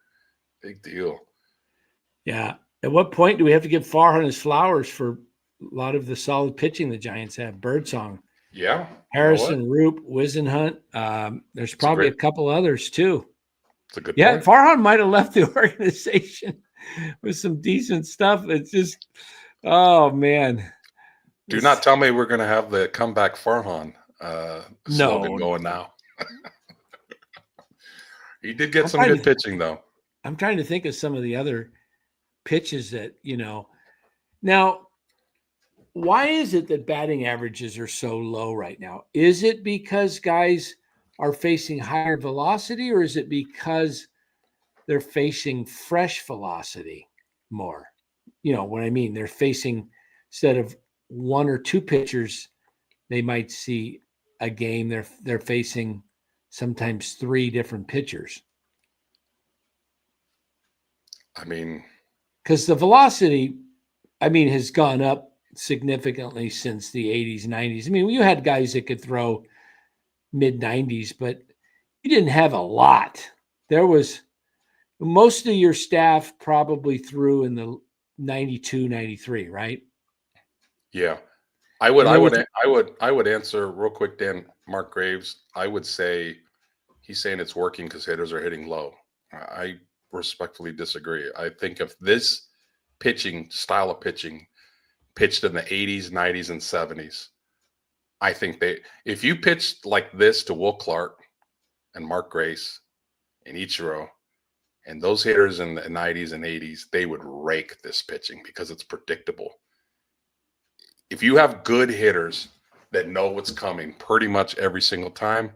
Big deal. Yeah. At what point do we have to give Farhan his flowers for a lot of the solid pitching the Giants have? Birdsong. Yeah. Harrison, Roop, Wisenhunt. There's probably a couple others too. It's a good point. Farhan might have left the organization with some decent stuff. It's just, oh man. Do not tell me we're going to have the comeback Farhan slogan going now. He did get some good pitching though. I'm trying to think of some of the other pitches that, now, why is it that batting averages are so low right now? Is it because guys are facing higher velocity, or is it because they're facing fresh velocity more. You know what I mean? They're facing, instead of one or two pitchers, they might see a game. They're facing sometimes three different pitchers. I mean, because the velocity, I mean, has gone up significantly since the 80s, 90s. I mean, you had guys that could throw mid 90s, but you didn't have a lot. There was most of your staff probably threw in the 92, 93, right? yeah. I would answer real quick, Dan. Mark Graves, I would say he's saying it's working because hitters are hitting low. I respectfully disagree. I think if this style of pitching pitched in the 80s, 90s, and 70s, I think if you pitched like this to Will Clark and Mark Grace and Ichiro and those hitters in the 90s and 80s, they would rake this pitching because it's predictable. If you have good hitters that know what's coming pretty much every single time,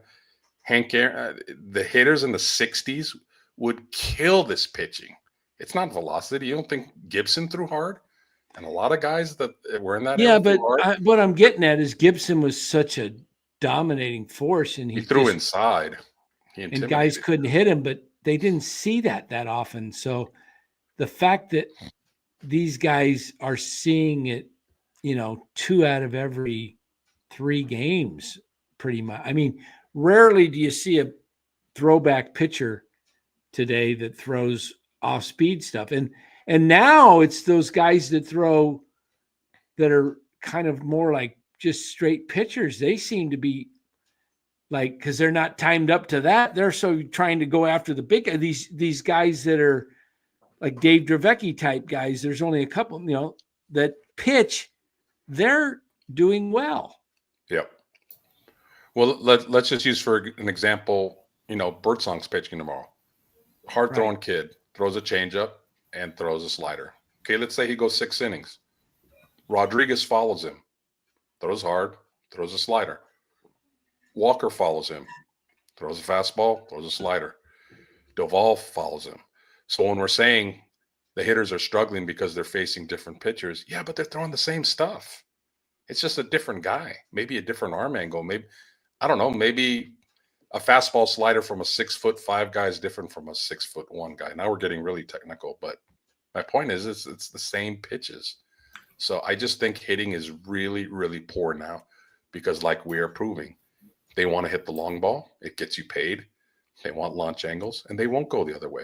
the hitters in the 60s would kill this pitching. It's not velocity. You don't think Gibson threw hard? And a lot of guys that were in that. Yeah, but what I'm getting at is Gibson was such a dominating force, and he threw inside. And guys couldn't hit him, but they didn't see that often. So the fact that these guys are seeing it, 2 out of every 3 games, pretty much. I mean, rarely do you see a throwback pitcher today that throws off-speed stuff. And now it's those guys that are kind of more like just straight pitchers. They seem to be like, because they're not timed up to that. They're so trying to go after the big these guys that are like Dave Dravecky type guys. There's only a couple, that pitch. They're doing well. Yep. Well, let's just use for an example, Birdsong's pitching tomorrow. Hard throwing kid, throws a changeup and throws a slider. Okay, let's say he goes 6 innings. Rodriguez follows him, throws hard, throws a slider. Walker follows him, throws a fastball, throws a slider. Duvall follows him. So when we're saying the hitters are struggling because they're facing different pitchers, yeah, but they're throwing the same stuff. It's just a different guy, maybe a different arm angle. Maybe, I don't know, maybe a fastball slider from a 6'5" guy is different from a 6'1" guy. Now we're getting really technical, but my point is it's the same pitches. So I just think hitting is really, really poor now because, like we are proving, they want to hit the long ball. It gets you paid. They want launch angles, and they won't go the other way.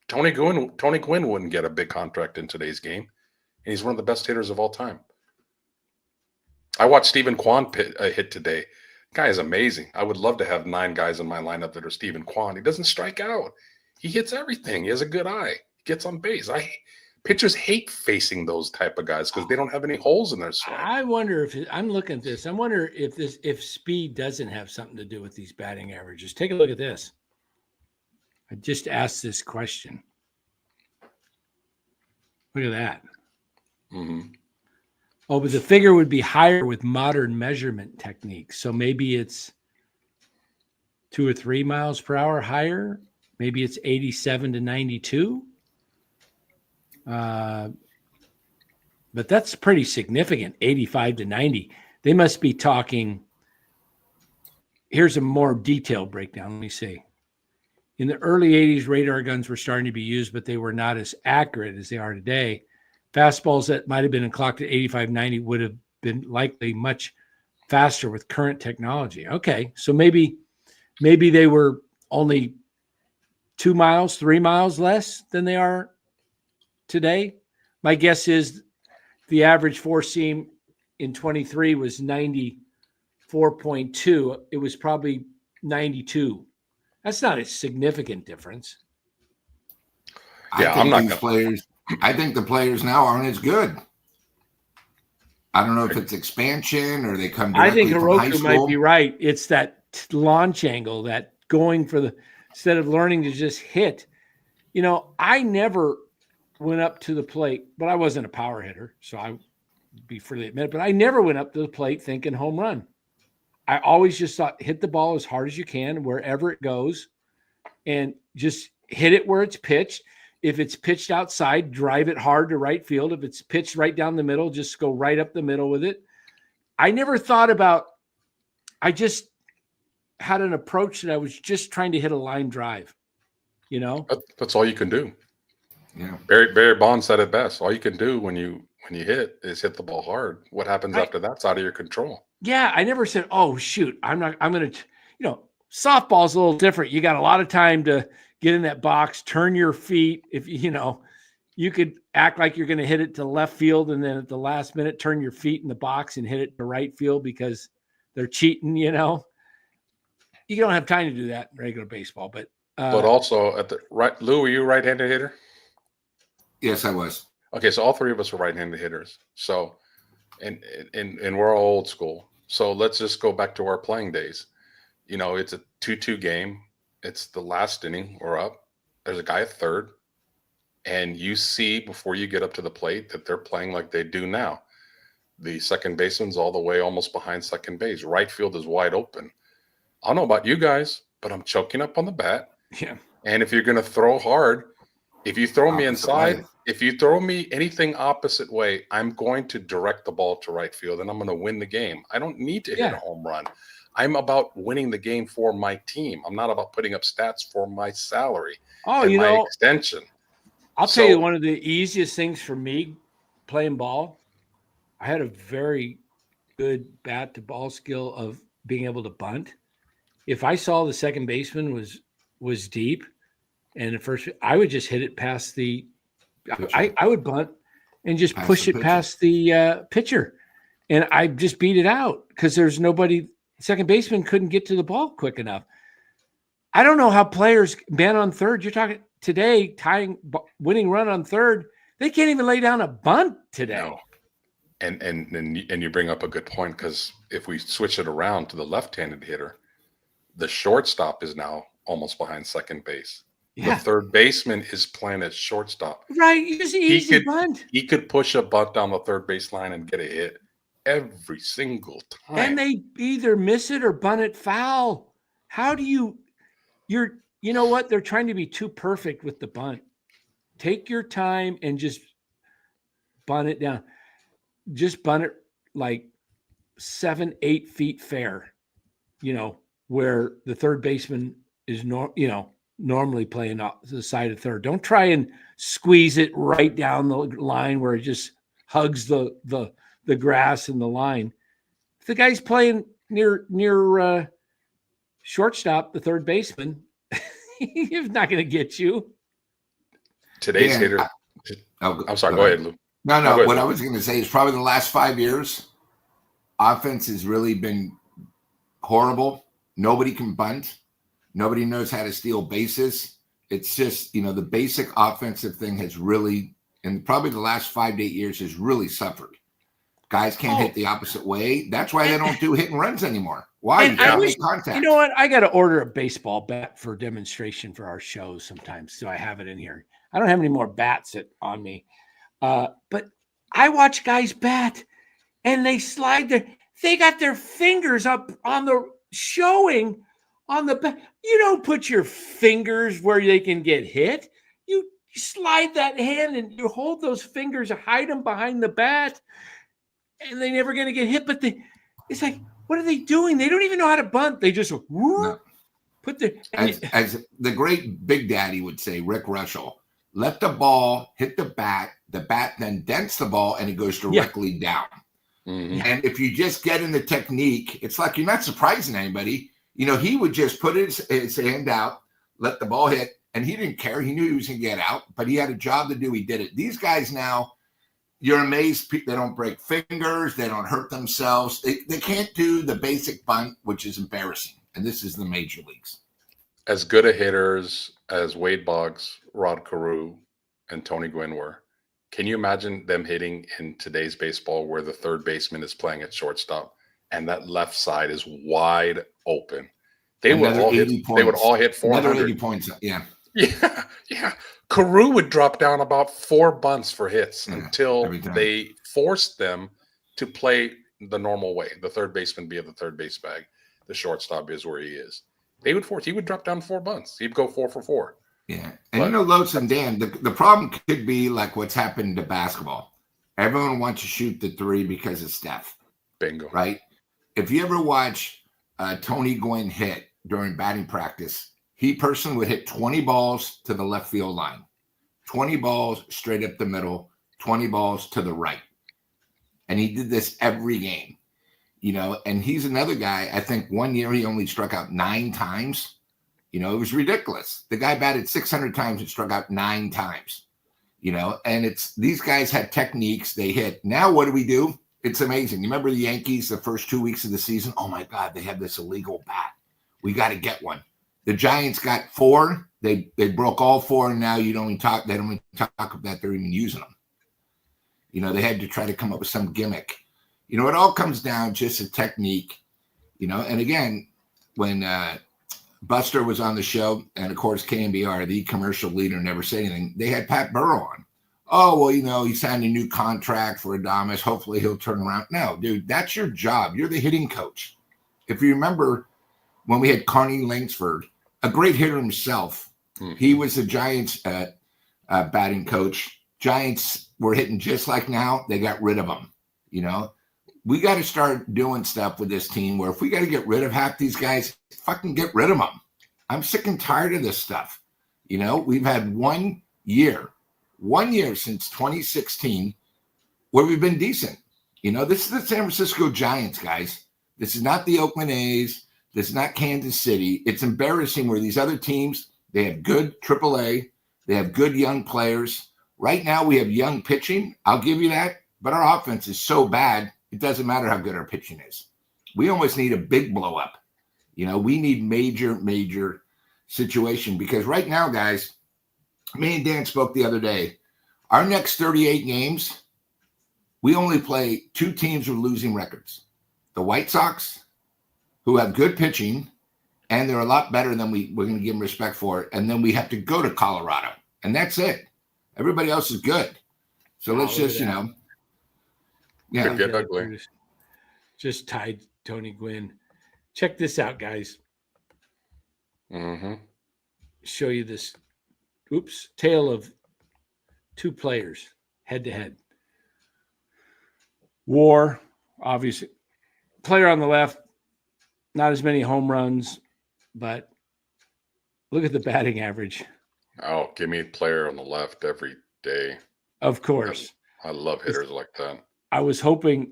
Tony Gwyn wouldn't get a big contract in today's game, and he's one of the best hitters of all time. I watched Stephen Kwan hit today. Guy is amazing. I would love to have 9 guys in my lineup that are Stephen Kwan. He doesn't strike out. He hits everything. He has a good eye. He gets on base. Pitchers hate facing those type of guys because they don't have any holes in their swing. I wonder I'm looking at this. I wonder if speed doesn't have something to do with these batting averages. Take a look at this. I just asked this question. Look at that. Mm-hmm. Oh, but the figure would be higher with modern measurement techniques. So maybe it's 2 or 3 miles per hour higher. Maybe it's 87 to 92. But that's pretty significant, 85 to 90. They must be talking. Here's a more detailed breakdown. Let me see. In the early 80s, radar guns were starting to be used, but they were not as accurate as they are today. Fastballs that might have been clocked at 85, 90 would have been likely much faster with current technology. Okay, so maybe they were only 2 miles, 3 miles less than they are today. My guess is the average 4-seam in 23 was 94.2. It was probably 92. That's not a significant difference. Yeah, I think the players now aren't as good. I don't know if it's expansion or they come directly from high Hiroku school. might be right. It's that launch angle, that going for instead of learning to just hit. I never went up to the plate, but I wasn't a power hitter, so I would be freely admitted, but I never went up to the plate thinking home run. I always just thought hit the ball as hard as you can, wherever it goes, and just hit it where it's pitched. If it's pitched outside, drive it hard to right field. If it's pitched right down the middle, just go right up the middle with it. I never thought about, I just had an approach that I was just trying to hit a line drive, you know? That's all you can do. Yeah. Barry Bonds said it best. All you can do when you hit is hit the ball hard. What happens after that's out of your control. Yeah, I never said, oh, shoot, I'm going to, softball's a little different. You got a lot of time to get in that box, turn your feet. If you could act like you're going to hit it to left field, and then at the last minute, turn your feet in the box and hit it to right field because they're cheating, You don't have time to do that in regular baseball, but also at the right, Lou, were you a right-handed hitter? Yes, I was. Okay, so all three of us are right-handed hitters. So, and we're all old school. So let's just go back to our playing days. It's a 2-2 game. It's the last inning. We're up. There's a guy at third, and you see before you get up to the plate that they're playing like they do now. The second baseman's all the way almost behind second base. Right field is wide open. I don't know about you guys, but I'm choking up on the bat. Yeah. And if you're going to throw hard, if you throw me Opposite inside, way. if you throw me anything opposite way, I'm going to direct the ball to right field, and I'm going to win the game. I don't need to hit a home run. I'm about winning the game for my team. I'm not about putting up stats for my salary and my extension. I'll tell you one of the easiest things for me playing ball. I had a very good bat to ball skill of being able to bunt. If I saw the second baseman was deep, and at first I would just hit it past the I would bunt and just push it past the pitcher, and I just beat it out because there's nobody. Second baseman couldn't get to the ball quick enough. I don't know how players man on third. You're talking today, winning run on third. They can't even lay down a bunt today. No. And you bring up a good point, because if we switch it around to the left-handed hitter, the shortstop is now almost behind second base. Yeah. The third baseman is playing at shortstop. Right. It's an easy bunt. He could push a bunt down the third base line and get a hit every single time. And they either miss it or bunt it foul. How do you know what? They're trying to be too perfect with the bunt. Take your time and just bunt it down. Just bunt it like 7-8 feet fair, where the third baseman is normally playing off the side of third. Don't try and squeeze it right down the line where it just hugs the grass and the line. If the guy's playing near shortstop, the third baseman, he's not going to get you. Today's hitter. I'm sorry. Go ahead, Lou. No. What I was going to say is probably the last 5 years, offense has really been horrible. Nobody can bunt. Nobody knows how to steal bases. It's just, the basic offensive thing has really, and probably the last 5 to 8 years, has really suffered. Guys can't hit the opposite way. That's why they don't do hit and runs anymore. Why? You can't make contact. You know what? I got to order a baseball bat for demonstration for our shows sometimes, so I have it in here. I don't have any more bats on me. But I watch guys bat, and they they got their fingers up on the showing on the bat. You don't put your fingers where they can get hit. You slide that hand and you hold those fingers, hide them behind the bat, and they're never going to get hit. But it's like, what are they doing? They don't even know how to bunt. They just put their as the great Big Daddy would say, Rick Russell. Let the ball hit the bat then dents the ball, and it goes directly down. Mm-hmm. And if you just get in the technique, it's like you're not surprising anybody. He would just put his hand out, let the ball hit, and he didn't care. He knew he was going to get out, but he had a job to do. He did it. These guys now, you're amazed. They don't break fingers. They don't hurt themselves. They can't do the basic bunt, which is embarrassing. And this is the major leagues. As good a hitters as Wade Boggs, Rod Carew, and Tony Gwynn were, can you imagine them hitting in today's baseball where the third baseman is playing at shortstop and that left side is wide open? They would all hit 400. Another 80 points. Yeah. Yeah. Carew would drop down about 4 bunts for hits until they forced them to play the normal way. The third baseman be at the third base bag. The shortstop is where he is. He would drop down 4 bunts. He'd go 4 for 4. Yeah. And Lotes and Dan, the problem could be like what's happened to basketball. Everyone wants to shoot the three because of Steph. Bingo. Right? If you ever watch Tony Gwyn hit during batting practice, he personally would hit 20 balls to the left field line, 20 balls straight up the middle, 20 balls to the right. And he did this every game, and he's another guy. I think one year he only struck out 9 times. It was ridiculous. The guy batted 600 times and struck out 9 times, and it's these guys had techniques they hit. Now, what do? It's amazing. You remember the Yankees, the first 2 weeks of the season? Oh my God, they have this illegal bat. We got to get one. The Giants got 4. They broke all 4, and now they don't even talk about they're even using them. They had to try to come up with some gimmick. It all comes down just a technique, and again, when Buster was on the show, and of course, KMBR, the commercial leader, never said anything. They had Pat Burrow on. Oh, well, he signed a new contract for Adames. Hopefully he'll turn around. No, dude, that's your job. You're the hitting coach. If you remember when we had Carney Langsford, a great hitter himself, he was the Giants batting coach. Giants were hitting just like now. They got rid of him. We got to start doing stuff with this team where if we got to get rid of half these guys, fucking get rid of them. I'm sick and tired of this stuff. We've had 1 year since 2016 where we've been decent. This is the San Francisco Giants, guys. This is not the Oakland A's. This is not Kansas City. It's embarrassing where these other teams, they have good AAA. They have good young players. Right now we have young pitching. I'll give you that. But our offense is so bad, it doesn't matter how good our pitching is. We almost need a big blow up. We need major situation because right now, guys, me and Dan spoke the other day. Our next 38 games, we only play 2 teams with losing records. The White Sox, who have good pitching, and they're a lot better than we're going to give them respect for. And then we have to go to Colorado, and that's it. Everybody else is good. So let's just, Yeah. Get ugly. Just tied Tony Gwyn. Check this out, guys. Mm-hmm. Show you this. Tale of 2 players head to head. WAR, obviously. Player on the left, not as many home runs, but look at the batting average. Oh, give me a player on the left every day. Of course. I love hitters like that. I was hoping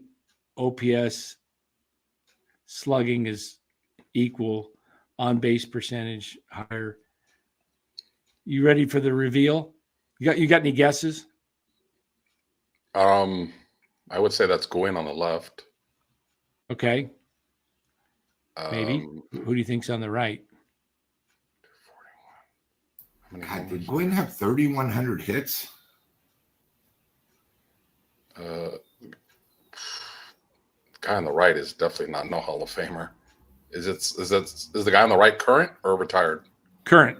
OPS slugging is equal, on base percentage higher. You ready for the reveal? You got any guesses? I would say that's Gwyn on the left. Okay. Maybe. Who do you think's on the right? God, did Gwyn have 3,100 hits? Guy on the right is definitely not no Hall of Famer. Is the guy on the right current or retired? Current.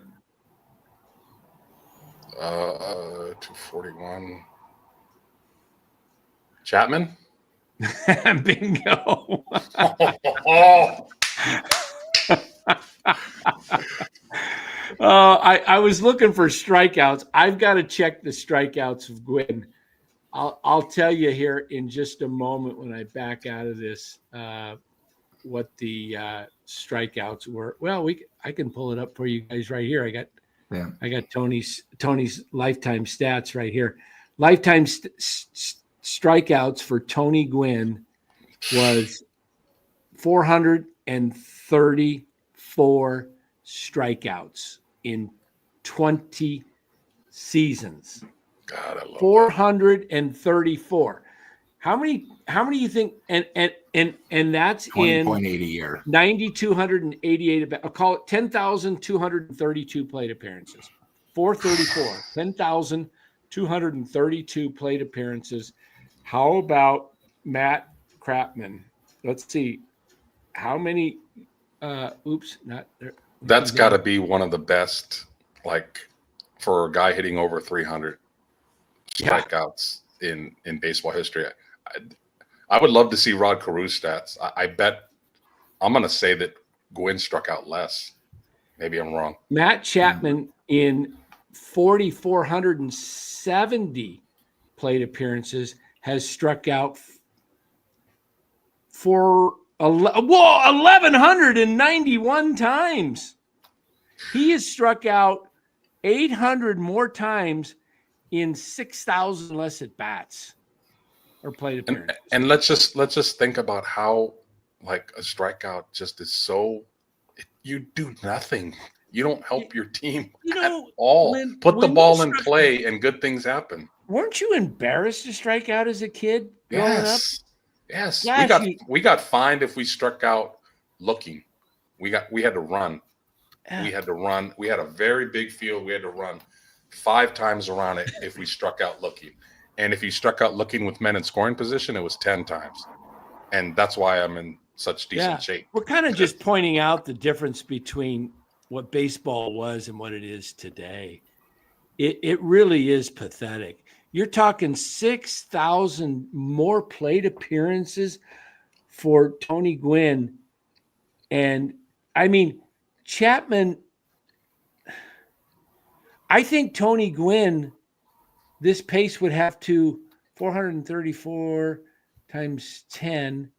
241. Chapman? Bingo. I was looking for strikeouts. I've got to check the strikeouts of Gwyn. I'll tell you here in just a moment when I back out of this what the strikeouts were. Well, I can pull it up for you guys right here. I got Tony's lifetime stats right here. Lifetime strikeouts for Tony Gwyn was 434 strikeouts in 20 seasons. God, I love 434. How many you think? And that's 20.8 a year. 9,288. I'll call it 10,232 plate appearances. 434. 10,232 plate appearances. How about Matt Chapman? Let's see. How many? Not there. That's got to be one of the best, like, for a guy hitting over 300 strikeouts in baseball history. I would love to see Rod Carew stats. I bet I'm going to say that Gwyn struck out less. Maybe I'm wrong. Matt Chapman in 4,470 plate appearances, has struck out for 1,191 times. He has struck out 800 more times in 6,000 less at bats or plate appearances. And let's just think about how like a strikeout just is so, you do nothing. You don't help your team at all. Put the ball in play and good things happen. Weren't you embarrassed to strike out as a kid growing up? Yes. Gosh, we got fined if we struck out looking. We had to run. We had to run. We had a very big field. We had to run 5 times around it if we struck out looking. And if you struck out looking with men in scoring position, it was 10 times. And that's why I'm in such decent shape. We're kind of just pointing out the difference between what baseball was and what it is today. It really is pathetic. You're talking 6,000 more plate appearances for Tony Gwyn. And I mean, Chapman, I think Tony Gwyn, this pace would have to 434 times 10,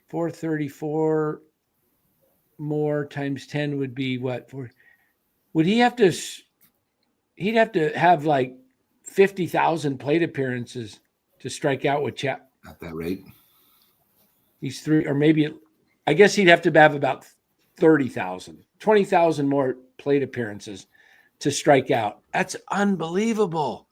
434 more times 10 would be what? Would he have to, he'd have to have like 50,000 plate appearances to strike out with Chap. At that rate. He's 3, or maybe, I guess he'd have to have about 30,000, 20,000 more plate appearances to strike out. That's unbelievable.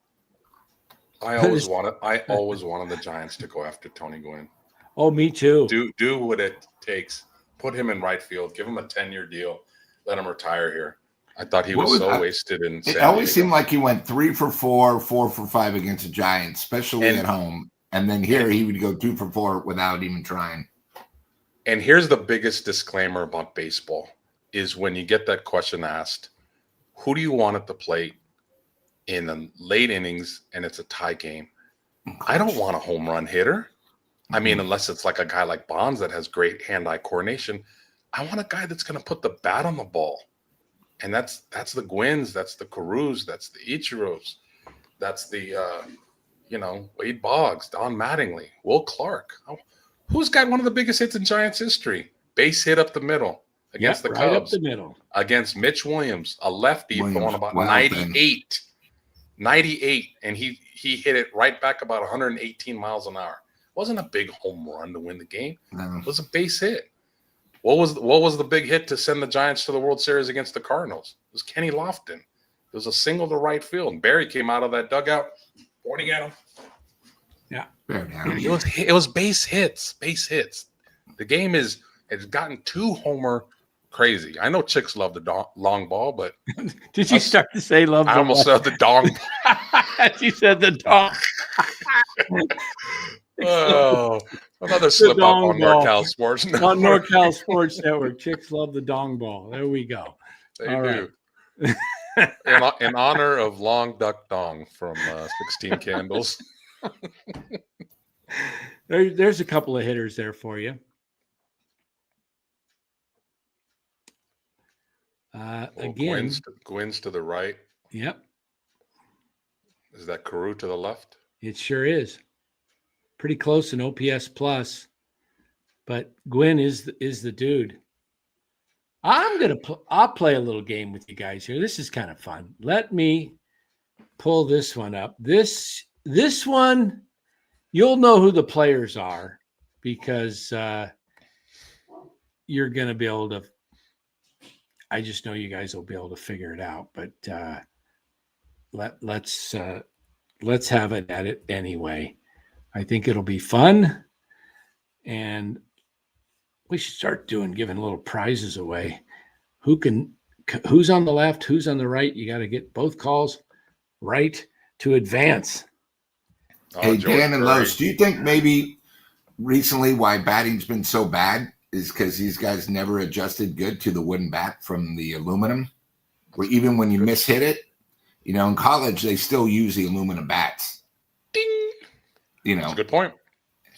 I always wanted the Giants to go after Tony Gwyn. Oh, me too. Do what it takes. Put him in right field. Give him a 10-year deal. Let him retire here. I thought he was wasted in San It always Diego. seemed like he went 3 for 4, 4 for 5 against the Giants, especially at home. And then here he would go 2 for 4 without even trying. And here's the biggest disclaimer about baseball is when you get that question asked, who do you want at the plate in the late innings and it's a tie game? I don't want a home run hitter. I mean, unless it's like a guy like Bonds that has great hand-eye coordination. I want a guy that's going to put the bat on the ball. And that's the Gwyns, that's the Carus, that's the Ichiros, that's the Wade Boggs, Don Mattingly, Will Clark. Who's got one of the biggest hits in Giants history? Base hit up the middle against the Cubs. Right up the middle. Against Mitch Williams, a lefty throwing about 98. 98. And he hit it right back about 118 miles an hour. It wasn't a big home run to win the game. No. It was a base hit. What was the big hit to send the Giants to the World Series against the Cardinals? It was Kenny Lofton. It was a single to right field. And Barry came out of that dugout, pointing at him. Yeah. It was base hits. The game has gotten too homer crazy. I know chicks love the long ball, but did you start to say love? I almost said the dong. You said the dong. Oh, another slip up on ball. NorCal Sports Network. On NorCal Sports Network, chicks love the dong ball. There we go. They All do. right. In honor of Long Duck Dong from 16 Candles. There's a couple of hitters there for you. Again, Gwyn's to the right. Yep. Is that Carew to the left? It sure is. Pretty close in OPS plus, but Gwyn is the dude. I'll play a little game with you guys here. This is kind of fun. Let me pull this one up. This one, you'll know who the players are because you're going to be able to. I just know you guys will be able to figure it out. But let's have it at it anyway. I think it'll be fun, and we should start giving little prizes away. Who's on the left? Who's on the right? You got to get both calls right to advance. Hey, Dan and Lowe's, do you think maybe recently why batting's been so bad is because these guys never adjusted good to the wooden bat from the aluminum? Where even when you mishit it, in college, they still use the aluminum bats. Ding. That's a good point.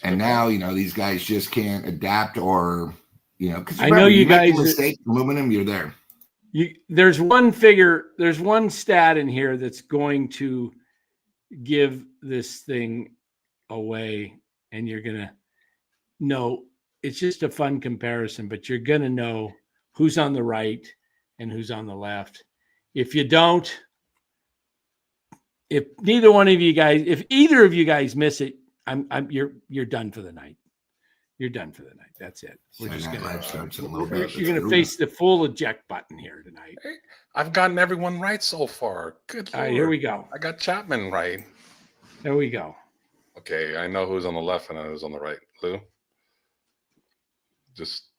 And now, these guys just can't adapt or, because I know you guys make a mistake, aluminum, you're there. There's one stat in here that's going to give this thing away, and you're gonna know. It's just a fun comparison, but you're gonna know who's on the right and who's on the left. If you don't, if either of you guys miss it, you're done for the night. You're done for the night. That's it. We're just gonna face the full eject button here tonight. Hey, I've gotten everyone right so far. Good Lord. All right, here we go. I got Chapman right. There we go. Okay, I know who's on the left and who's on the right. Lou? Just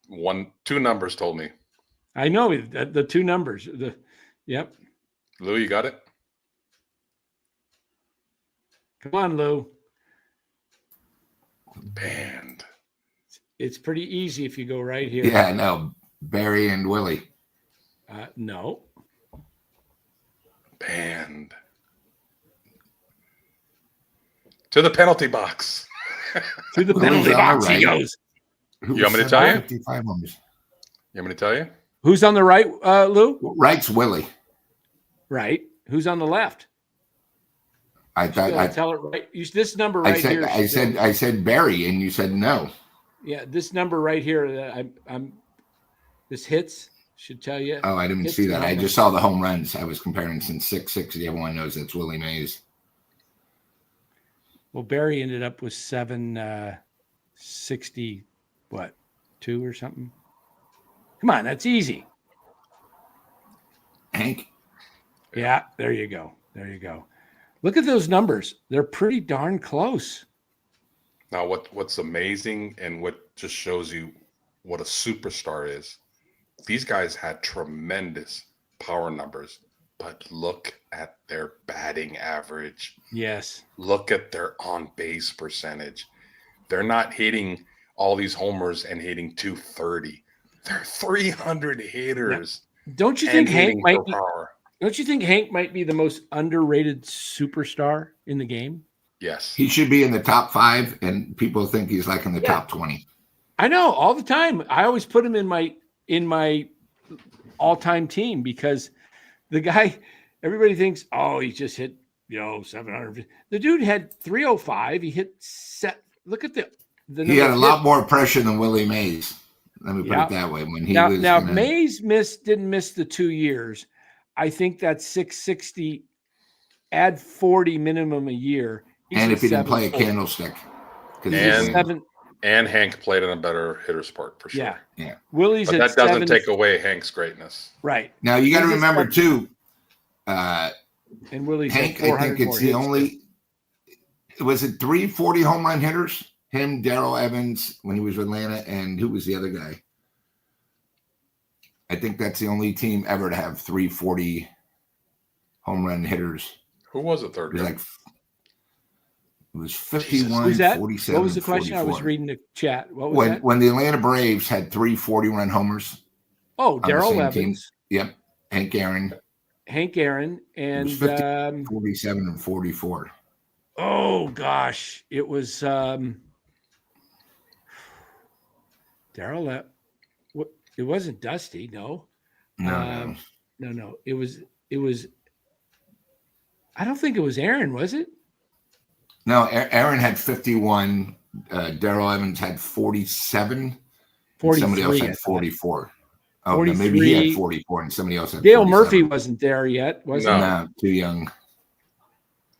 two numbers told me. I know the two numbers. Yep. Lou, you got it? Come on, Lou. Banned. It's pretty easy if you go right here. Yeah, no. Barry and Willie. No. Banned. To the penalty box. To the penalty box he goes. You want me to tell you? 55 numbers. You want me to tell you? Who's on the right, Lou? Right's Willie. Right. Who's on the left? I thought I tell it right. This number right here. I said Barry, and you said no. Yeah, this number right here that I'm this hits should tell you. Oh, I didn't see that. I just saw the home runs. I was comparing since 660. Everyone knows that's Willie Mays. Well, Barry ended up with 760, what, 2 or something? Come on, that's easy. Hank. Yeah, there you go. There you go. Look at those numbers. They're pretty darn close. Now, what's amazing and what just shows you what a superstar is, these guys had tremendous power numbers, but look at their batting average. Yes. Look at their on-base percentage. They're not hitting all these homers and hitting 230. They're 300 hitters. Yeah. Don't you think Hank might be? Don't you think Hank might be the most underrated superstar in the game? Yes. He should be in the top 5, and people think he's like in the top 20. I know, all the time. I always put him in my all-time team because the guy, everybody thinks, oh, he just hit 700. The dude had 305. He hit look at the he had a lot more pressure than Willie Mays. Let me put it that way. When he was Mays didn't miss the 2 years. I think that's 660. Add 40 minimum a year. And if he didn't play a candlestick, and Hank played in a better hitter's park for sure. Yeah. Willie's but that doesn't take away Hank's greatness. Right. Now you got to remember too. And Willie's Hank, I think it's the only. Was it 3 40 home run hitters? Him, Darrell Evans when he was with Atlanta, and who was the other guy? I think that's the only team ever to have 3 40 home run hitters. Who was the third guy? It was 51, Who's that? 47. What was the question? 44. I was reading the chat. What was that? When the Atlanta Braves had 3 40-run homers. Oh, Darrell Evans. Team. Yep. Hank Aaron, and 50, 47 and 44. Oh gosh, it was Darrell. It wasn't Dusty, no. No. It was. I don't think it was Aaron, was it? No, Aaron had 51. Darrell Evans had 47. Somebody else had 44. Oh, no, maybe he had 44 and somebody else had Dale 47. Murphy wasn't there yet, was he? No, too young.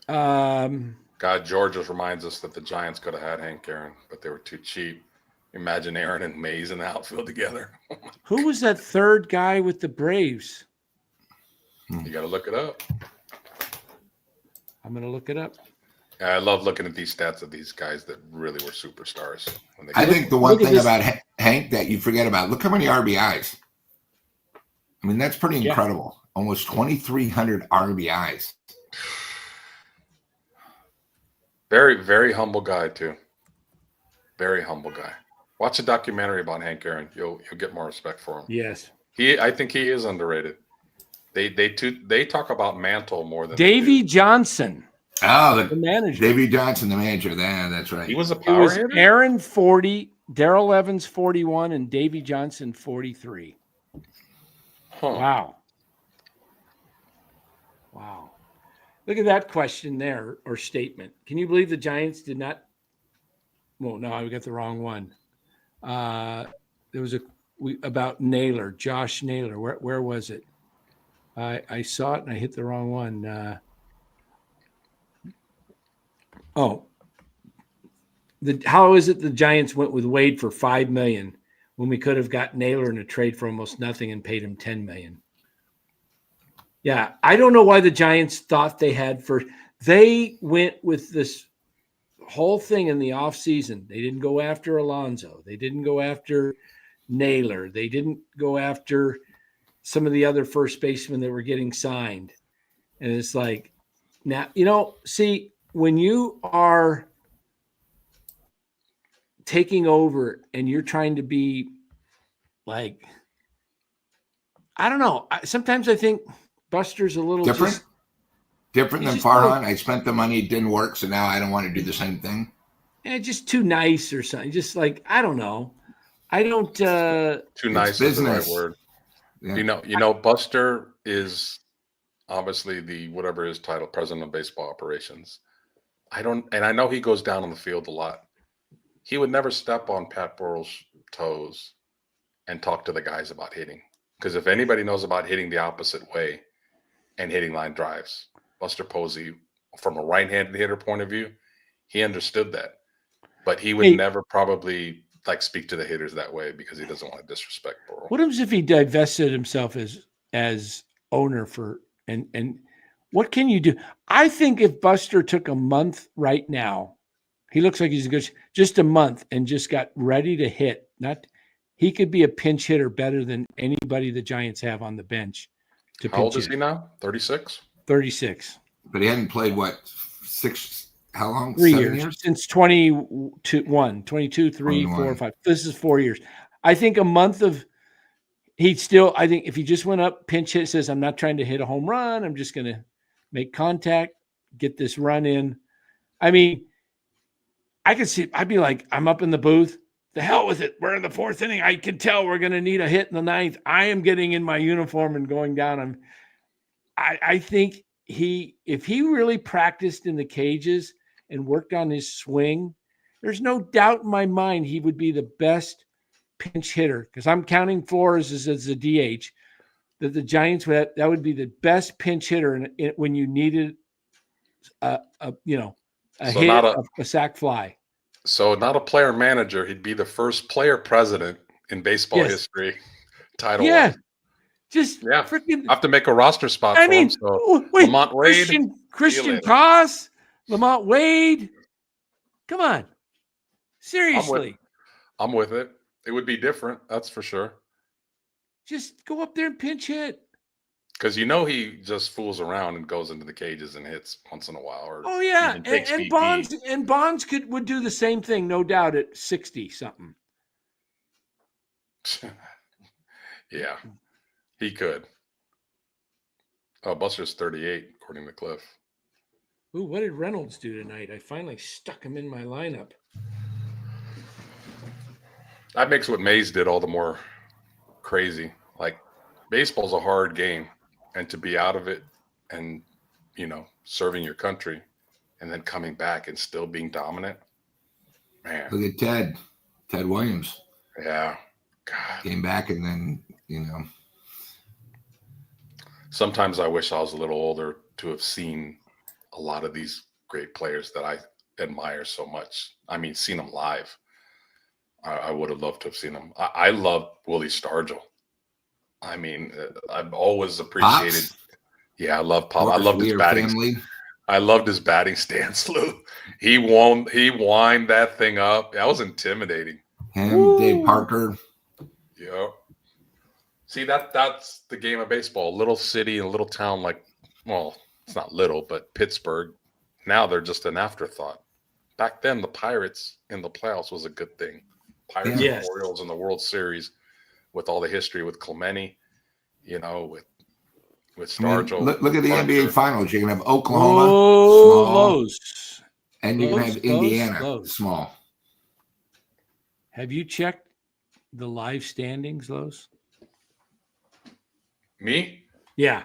God, George just reminds us that the Giants could have had Hank Aaron, but they were too cheap. Imagine Aaron and Mays in the outfield together. Who was that third guy with the Braves? You got to look it up. I'm going to look it up. Yeah, I love looking at these stats of these guys that really were superstars. I think the one thing about Hank that you forget about, look how many RBIs. I mean, that's pretty incredible. Almost 2,300 RBIs. Very, very humble guy, too. Very humble guy. Watch a documentary about Hank Aaron. You'll get more respect for him. Yes. I think he is underrated. They talk about Mantle more than Davey Johnson. Oh, the manager. Davey Johnson, the manager. That's right. He was a power hitter? Aaron 40, Darrell Evans 41, and Davey Johnson 43. Huh. Wow. Wow. Look at that question there or statement. Can you believe the Giants did not? Well, no, I got the wrong one. There was about Naylor, Josh Naylor. Where was it? I saw it and I hit the wrong one. How is it the Giants went with Wade for $5 million when we could have got Naylor in a trade for almost nothing and paid him $10 million? Yeah, I don't know why the Giants thought they had first. They went with this whole thing in the offseason. They didn't go after Alonso. They didn't go after Naylor. They didn't go after some of the other first basemen that were getting signed. And it's like, now, see, when you are taking over and you're trying to be like, I don't know. Sometimes I think Buster's a little Different than just Farhan. I spent the money, it didn't work, so now I don't want to do the same thing. just too nice or something. Just like, I don't know. I don't. Too nice is the right word. Yeah. Buster is obviously the whatever his title, president of baseball operations. I know he goes down on the field a lot. He would never step on Pat Burrell's toes and talk to the guys about hitting. Because if anybody knows about hitting the opposite way and hitting line drives, Buster Posey, from a right-handed hitter point of view, he understood that. But he would never probably speak to the hitters that way because he doesn't want to disrespect Burrow. What happens if he divested himself as owner and what can you do? I think if Buster took a month right now, he looks like he's just a month and just got ready to hit. He could be a pinch hitter better than anybody the Giants have on the bench. How old is he now? 36? 36. But he hadn't played how long? 3 7 years. Since 21, 22, 3, 4, 5. This is 4 years. I think a month of I think if he just went up, pinch hit, says, I'm not trying to hit a home run. I'm just going to make contact, get this run in. I mean, I could see, I'd be like, I'm up in the booth. The hell with it. We're in the 4th inning. I can tell we're going to need a hit in the 9th. I am getting in my uniform and going down. I think if he really practiced in the cages and worked on his swing, there's no doubt in my mind he would be the best pinch hitter, because I'm counting Flores as a DH, that the Giants that would be the best pinch hitter when you needed a sac fly. So not a player manager, he'd be the first player president in baseball history. Title. Yeah. Freaking I have to make a roster spot for him. So wait, Lamont Wade, Christian Cos, Lamont Wade. Come on. Seriously. I'm with it. It would be different, that's for sure. Just go up there and pinch hit. Because he just fools around and goes into the cages and hits once in a while. And Bonds would do the same thing, no doubt, at 60 something. Yeah, he could. Oh, Buster's 38, according to Cliff. Ooh, what did Reynolds do tonight? I finally stuck him in my lineup. That makes what Mays did all the more crazy. Like, baseball's a hard game, and to be out of it and, serving your country and then coming back and still being dominant, man. Look at Ted Williams. Yeah. God. Came back and then, Sometimes I wish I was a little older to have seen a lot of these great players that I admire so much. I mean, seen them live. I would have loved to have seen him. I love Willie Stargell. I mean, I've always appreciated. Pops. Yeah, I love Pop. I loved his batting. Family. I loved his batting stance, Lou. He wind that thing up. That was intimidating. Him, Dave Parker. Yeah. See, that's the game of baseball. A little city and a little town it's not little, but Pittsburgh. Now they're just an afterthought. Back then, the Pirates in the playoffs was a good thing. Pirates and Orioles in the World Series, with all the history with Clemente, with Stargell. Look at the NBA Finals. You're gonna have Oklahoma, Lows, and you're gonna have Indiana, small. Have you checked the live standings, Lowe's? Me? Yeah.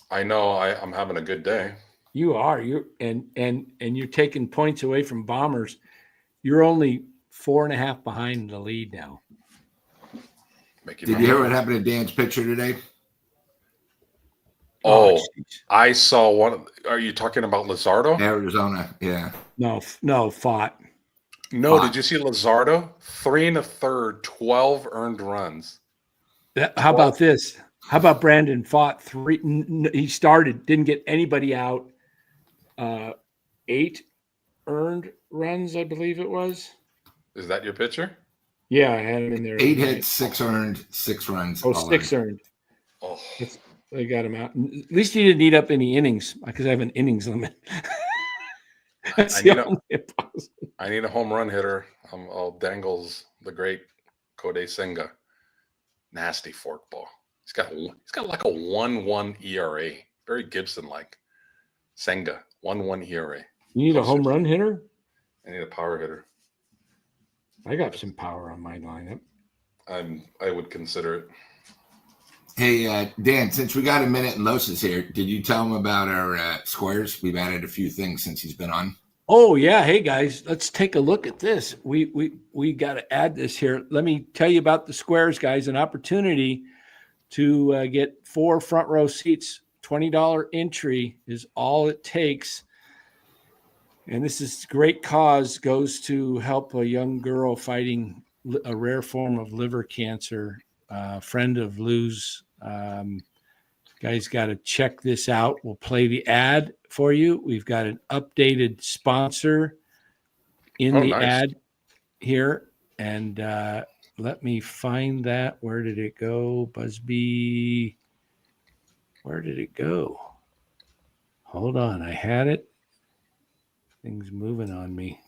I know I'm having a good day. You are. And you're taking points away from Bombers. You're only 4.5 behind the lead now. Did you hear what happened to Dan's pitcher today? Oh, I saw one. Are you talking about Luzardo? Arizona, yeah. No, Fought. No, did you see Luzardo? 3 1/3, 12 earned runs. How about this? How about Brandon Fought? He started, didn't get anybody out. 8 earned runs, I believe it was. Is that your pitcher? Yeah, I had him in there. 8 hits, 6 earned, 6 runs. Oh, 6 earned. Oh, they got him out. At least he didn't eat up any innings because I have an innings limit. I need a home run hitter. I'll dangles the great Kodai Senga. Nasty forkball. He's got like a 1.1 ERA. Very Gibson-like. Senga, 1.1 ERA. You need a home run hitter? I need a power hitter. I got some power on my lineup. I would consider it. Hey, Dan, since we got a minute and Los is here, did you tell him about our squares? We've added a few things since he's been on. Oh, yeah. Hey, guys, let's take a look at this. We got to add this here. Let me tell you about the squares, guys. An opportunity to get 4 front row seats. $20 entry is all it takes. And this is great cause, goes to help a young girl fighting a rare form of liver cancer. Friend of Lou's. Guys got to check this out. We'll play the ad for you. We've got an updated sponsor in the ad here. And let me find that. Where did it go? Busby. Where did it go? Hold on. I had it. Things moving on me.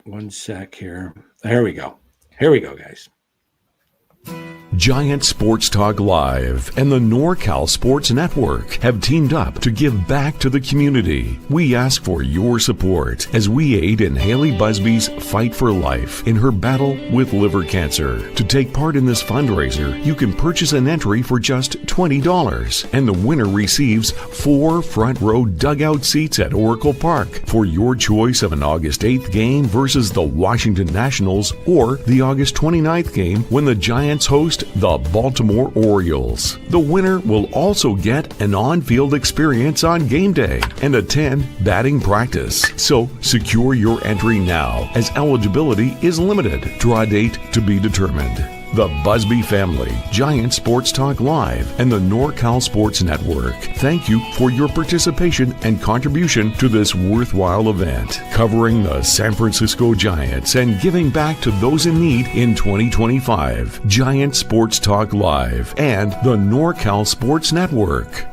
One sec here. There we go. Here we go, guys. Giant Sports Talk Live and the NorCal Sports Network have teamed up to give back to the community. We ask for your support as we aid in Haley Busby's fight for life in her battle with liver cancer. To take part in this fundraiser, you can purchase an entry for just $20, and the winner receives 4 front row dugout seats at Oracle Park for your choice of an August 8th game versus the Washington Nationals or the August 29th game when the Giants host the Baltimore Orioles. The winner will also get an on-field experience on game day and attend batting practice. So secure your entry now, as eligibility is limited. Draw date to be determined. The Busby family, Giant Sports Talk Live, and the NorCal Sports Network thank you for your participation and contribution to this worthwhile event, covering the San Francisco Giants and giving back to those in need in 2025. Giant Sports Talk Live and the NorCal Sports Network.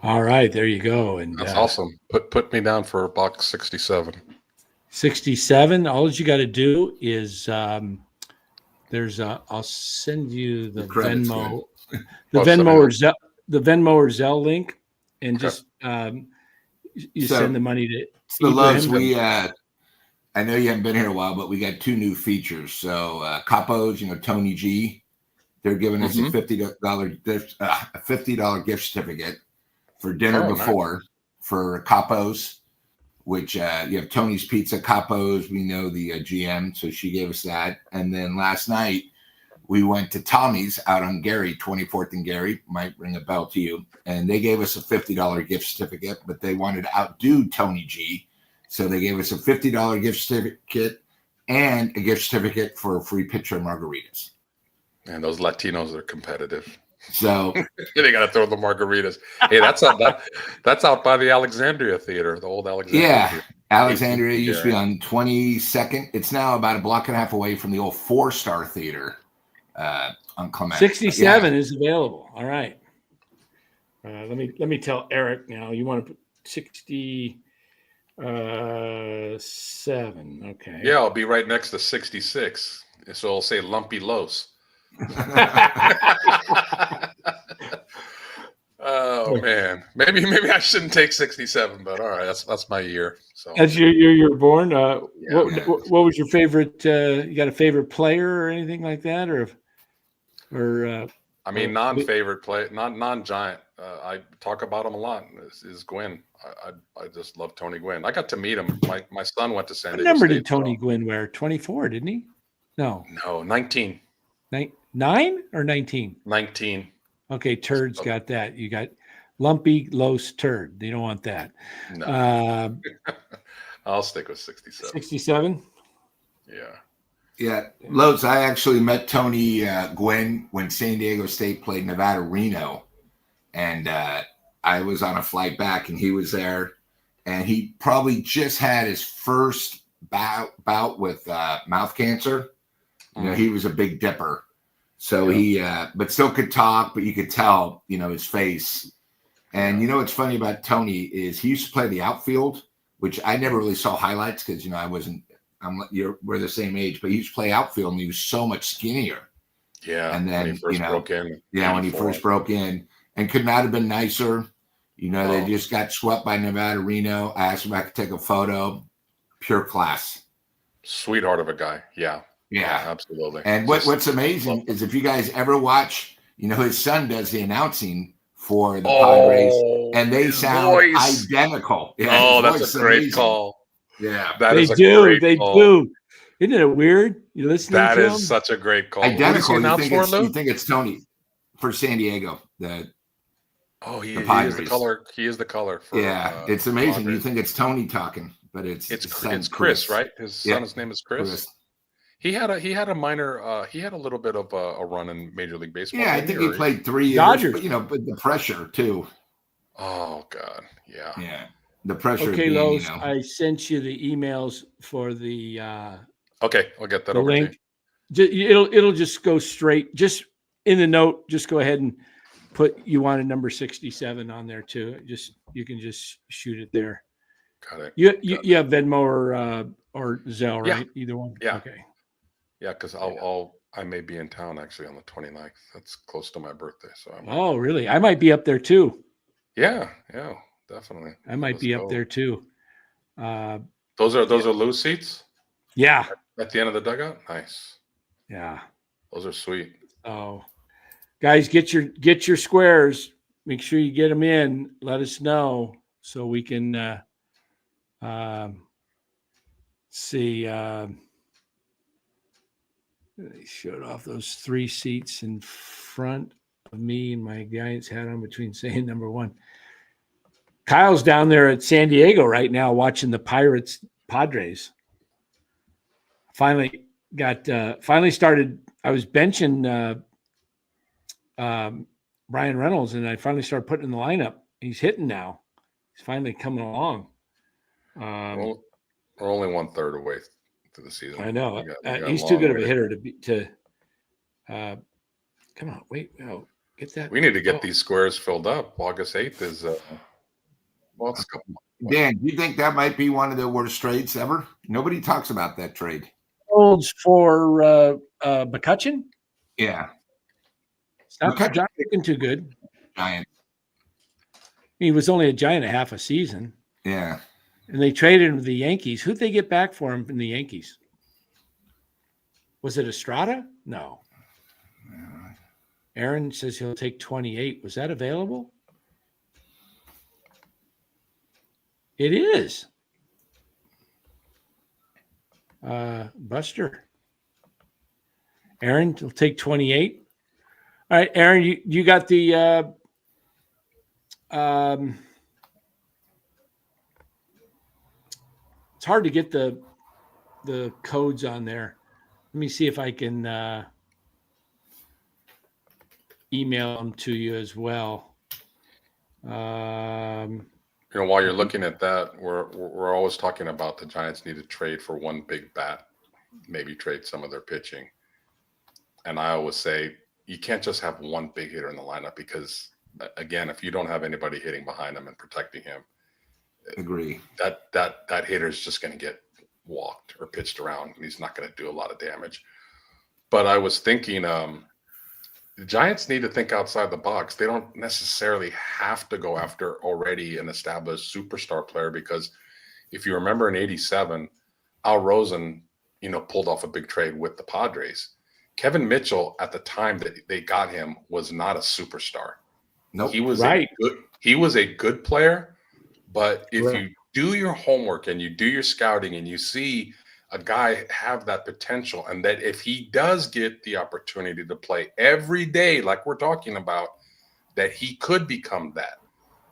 All right, there you go. And that's awesome. Put me down for $1.67. 67. All you got to do is I'll send you the Venmo, the Venmo or Zelle link, and just send the money to. So Loves, I know you haven't been here a while, but we got 2 new features. So Capos, Tony G, they're giving us a $50 gift certificate for dinner before for Capos, which you have Tony's Pizza, Capos. We know the GM, so she gave us that. And then last night we went to Tommy's out on Gary, 24th and Gary, might ring a bell to you. And they gave us a $50 gift certificate, but they wanted to outdo Tony G. So they gave us a $50 gift certificate and a gift certificate for a free pitcher of margaritas. And those Latinos are competitive. So they got to throw the margaritas. Hey, that's out by the Alexandria Theater, the old Alexandria. Yeah, Theater. Alexandria used to be on 22nd. It's now about a block and a half away from the old 4-Star Theater on Clement. 67 is available. All right. Let me tell Eric now. You want to put 67? Okay. Yeah, I'll be right next to 66. So I'll say Lumpy Los. Oh man, maybe I shouldn't take 67, but all right, that's my year. So That's your year you were born. Yeah. What was your favorite? You got a favorite player or anything like that, or I mean, non-favorite play, non-giant. I talk about him a lot. Is Gwyn. I just love Tony Gwyn. I got to meet him. My son went to San what Diego number State. did Tony Gwynn wear? 24, didn't he? No, 19. 9 or 19. 19. Okay, turds got that. You got lumpy, loose turd. You don't want that. No. I'll stick with 67. 67. Yeah. Yeah, Lowe's. I actually met Tony Gwynn when San Diego State played Nevada Reno, and I was on a flight back, and he was there, and he probably just had his first bout with mouth cancer. You know, he was a big dipper, so he but still could talk, but you could tell, you know, his face. And you know what's funny about Tony is he used to play the outfield, which I never really saw highlights because, you know, we're the same age, but he used to play outfield and he was so much skinnier. Yeah. And then, when he first broke in. Yeah, when he first broke in, and could not have been nicer. You know, they just got swept by Nevada Reno. I asked him if I could take a photo. Pure class. Sweetheart of a guy. Yeah. Yeah, absolutely. And what's amazing is if you guys ever watch, you know, his son does the announcing for the Padres, and they sound identical. Yeah, that's a great amazing. call. Yeah, They do. Isn't it weird? You listening that to is him? such a great call. Identical. You think it's Tony for San Diego. He is the color. He is the color. For, it's amazing. You think it's Tony talking, but it's Chris, right? His son's name is Chris. He had a minor. He had a little bit of a run in Major League Baseball. Yeah, I think he played 3 years. Dodgers. But, you know, but the pressure too. Oh God, yeah. Yeah, the pressure. Okay, being, Lowe's, you know, I sent you the emails for the Okay, I'll get that the over link. to you. It'll just go straight. Just in the note, just go ahead and put you wanted number 67 on there too. You can just shoot it there. Got it. You have Venmo or Zelle, right? Either one. Yeah. Okay. Yeah, because I may be in town actually on the 29th. That's close to my birthday, so Oh, really? I might be up there too. Yeah, definitely. I might be up there too. Those are loose seats? Yeah. At the end of the dugout? Nice. Yeah. Those are sweet. Oh, guys, get your squares. Make sure you get them in. Let us know so we can see. They showed off those 3 seats in front of me and my Giants hat on between saying number 1. Kyle's down there at San Diego right now watching the Padres. Finally started. I was benching Brian Reynolds, and I finally started putting in the lineup. He's hitting now. He's finally coming along. We're only 1/3 away to the season. I know. We got he's too good of a hitter to come on, wait, no, get that. We need to get these squares filled up. August 8th is it's a couple months. Dan, do you think that might be one of the worst trades ever? Nobody talks about that trade. Holds for McCutcheon? Yeah. It's not looking too good. Giant. He was only a Giant a half a season. Yeah. And they traded him to the Yankees. Who'd they get back for him from the Yankees? Was it Estrada? No. Aaron says he'll take 28. Was that available? It is. Buster. Aaron will take 28. All right, Aaron, you got the it's hard to get the codes on there. Let me see if I can email them to you as well. While you're looking at that, we're always talking about the Giants need to trade for one big bat, maybe trade some of their pitching. And I always say you can't just have one big hitter in the lineup because, again, if you don't have anybody hitting behind him and protecting him, agree that hitter is just going to get walked or pitched around, and he's not going to do a lot of damage. But I was thinking, the Giants need to think outside the box. They don't necessarily have to go after already an established superstar player, because if you remember in '87, Al Rosen, pulled off a big trade with the Padres. Kevin Mitchell at the time that they got him was not a superstar. Nope. He was Right. he was a good player, but if Right. you do your homework and you do your scouting and you see a guy have that potential, and that if he does get the opportunity to play every day, like we're talking about, that he could become that.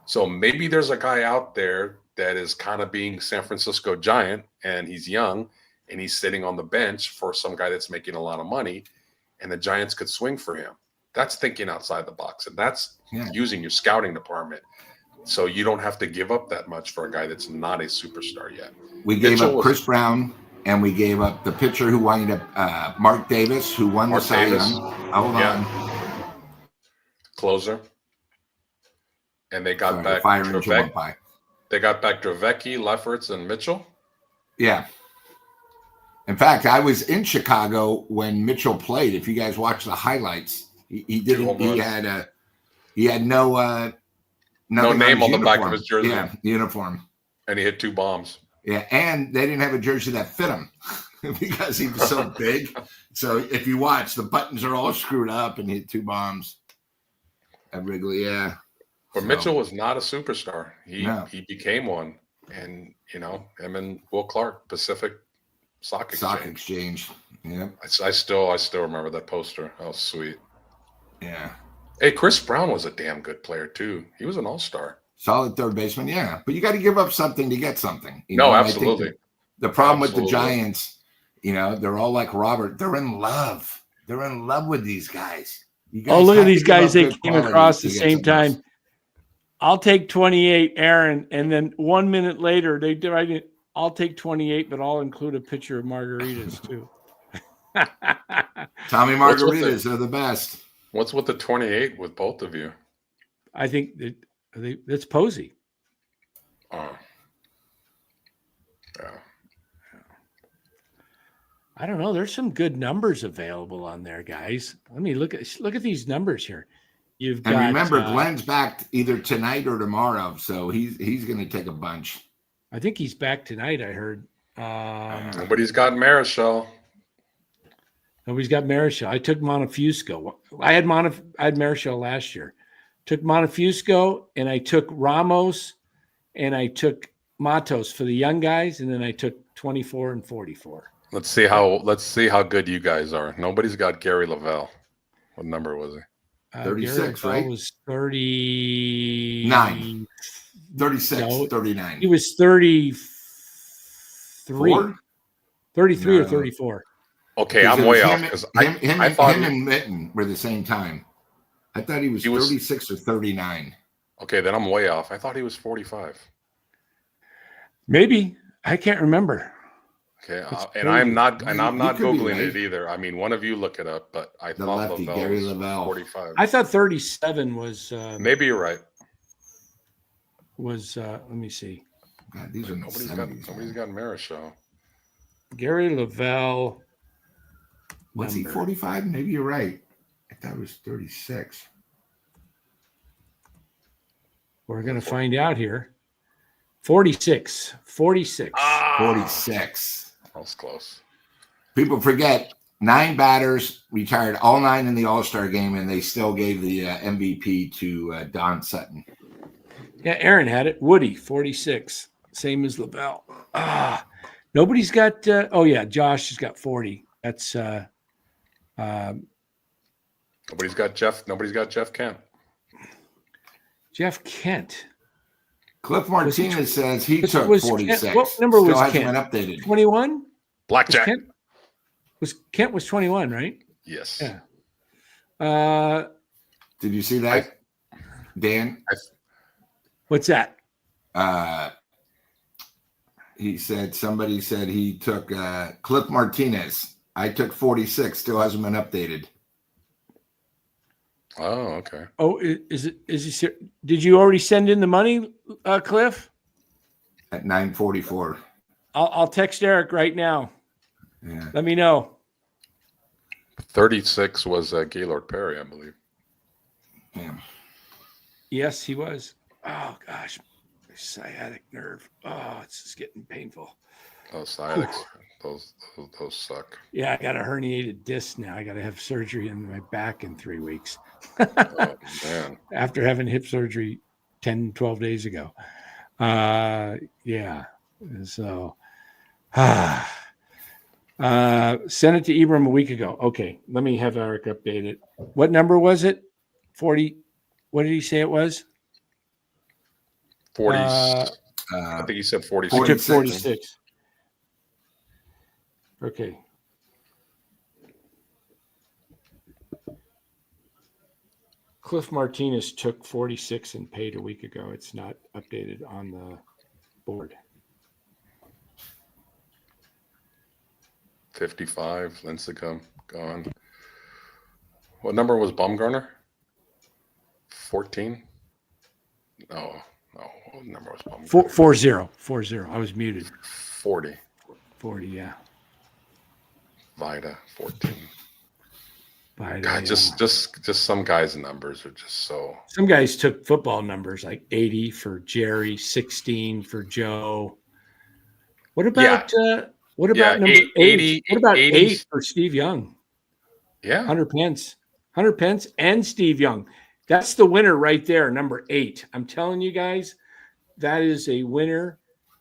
So maybe there's a guy out there that is kind of being San Francisco Giant, and he's young and he's sitting on the bench for some guy that's making a lot of money, and the Giants could swing for him. That's thinking outside the box, and that's using your scouting department. So you don't have to give up that much for a guy that's not a superstar yet. We gave up Chris Brown, and we gave up the pitcher who wound up Mark Davis, who won the Cy Young. Hold on. Closer. And they got back Dravecki. They got back Dravecki, Lefferts, and Mitchell. Yeah. In fact, I was in Chicago when Mitchell played. If you guys watch the highlights, he didn't. He had no name on the back of his jersey. Yeah, uniform. And he hit 2 bombs. Yeah, and they didn't have a jersey that fit him because he was so big. So if you watch, the buttons are all screwed up, and he hit 2 bombs at Wrigley. Yeah. But Mitchell was not a superstar. He became one. And, him and Will Clark, Pacific Stock Exchange. Yeah. I still remember that poster. Oh, sweet. Yeah. Hey, Chris Brown was a damn good player, too. He was an all-star. Solid third baseman, yeah. But you got to give up something to get something. Absolutely. I think the problem with the Giants, they're all like Robert. They're in love. They're in love with these guys. Look at these guys they came across the same time. I'll take 28, Aaron. And then 1 minute later, they did. I'll take 28, but I'll include a picture of margaritas, too. Tommy margaritas are the best. What's with the 28 with both of you? I think that's Posey. Oh. Yeah. I don't know. There's some good numbers available on there, guys. Let me look at these numbers here. You've got, remember, Glenn's back either tonight or tomorrow, so he's going to take a bunch. I think he's back tonight. I heard. Nobody's got Marichal. Nobody's got Marichal. I took Montefusco. I had Marichal last year. Took Montefusco, and I took Ramos, and I took Matos for the young guys, and then I took 24 and 44. Let's see how good you guys are. Nobody's got Gary Lavelle. What number was he? 36, right? Was 39. 36, no, 39. He was 33. 33 or 34. Okay, I'm way off because I thought him and Mitten were the same time. I thought he was 36 or 39. Okay, then I'm way off. I thought he was 45. Maybe. I can't remember. Okay, I'm not Googling it either. I mean, one of you look it up, but I thought lefty, Gary Lavelle. 45. I thought 37 was maybe you're right. Let me see. God, these are nobody's got Marichal. Gary Lavelle. Was he 45? Maybe you're right. I thought it was 36. We're going to find out here. 46. 46. 46. That was close. People forget 9 batters retired, all 9 in the All-Star game, and they still gave the MVP to Don Sutton. Yeah, Aaron had it. Woody, 46. Same as Lavelle. Nobody's got Josh has got 40. That's Nobody's got Jeff Kent. Jeff Kent. Cliff Martinez says he took 46. Kent, what number Still was hasn't Kent? been updated. 21? Blackjack. Kent was 21, right? Yes. Yeah. Did you see that, Dan? What's that? Somebody said he took Cliff Martinez. I took 46. Still hasn't been updated. Oh, okay. Oh, is he? Did you already send in the money, Cliff? At 9:44. I'll text Eric right now. Yeah. Let me know. 36 was Gaylord Perry, I believe. Yeah. Yes, he was. Oh gosh, sciatic nerve. Oh, it's just getting painful. Those sciatics, those suck. Yeah, I got a herniated disc now. I got to have surgery in my back in 3 weeks. Oh man. After having hip surgery 10, 12 days ago. Yeah. So, sent it to Ibram a week ago. Okay. Let me have Eric update it. What number was it? 40. What did he say it was? 40. Uh, I think he said 46. I took 46. 46. Okay. Cliff Martinez took 46 and paid a week ago. It's not updated on the board. 55. Lincecum gone. What number was Baumgartner? 14. No. What number was Baumgartner? 40. I was muted. 40. 40, yeah. Vida 14. Vida, God, yeah. just some guys' numbers are just so. Some guys took football numbers like 80 for Jerry, 16 for Joe. What about number 8? 80, What about 80, 8 for Steve Young? Yeah. 100 Pence and Steve Young. That's the winner right there, number 8. I'm telling you guys, that is a winner.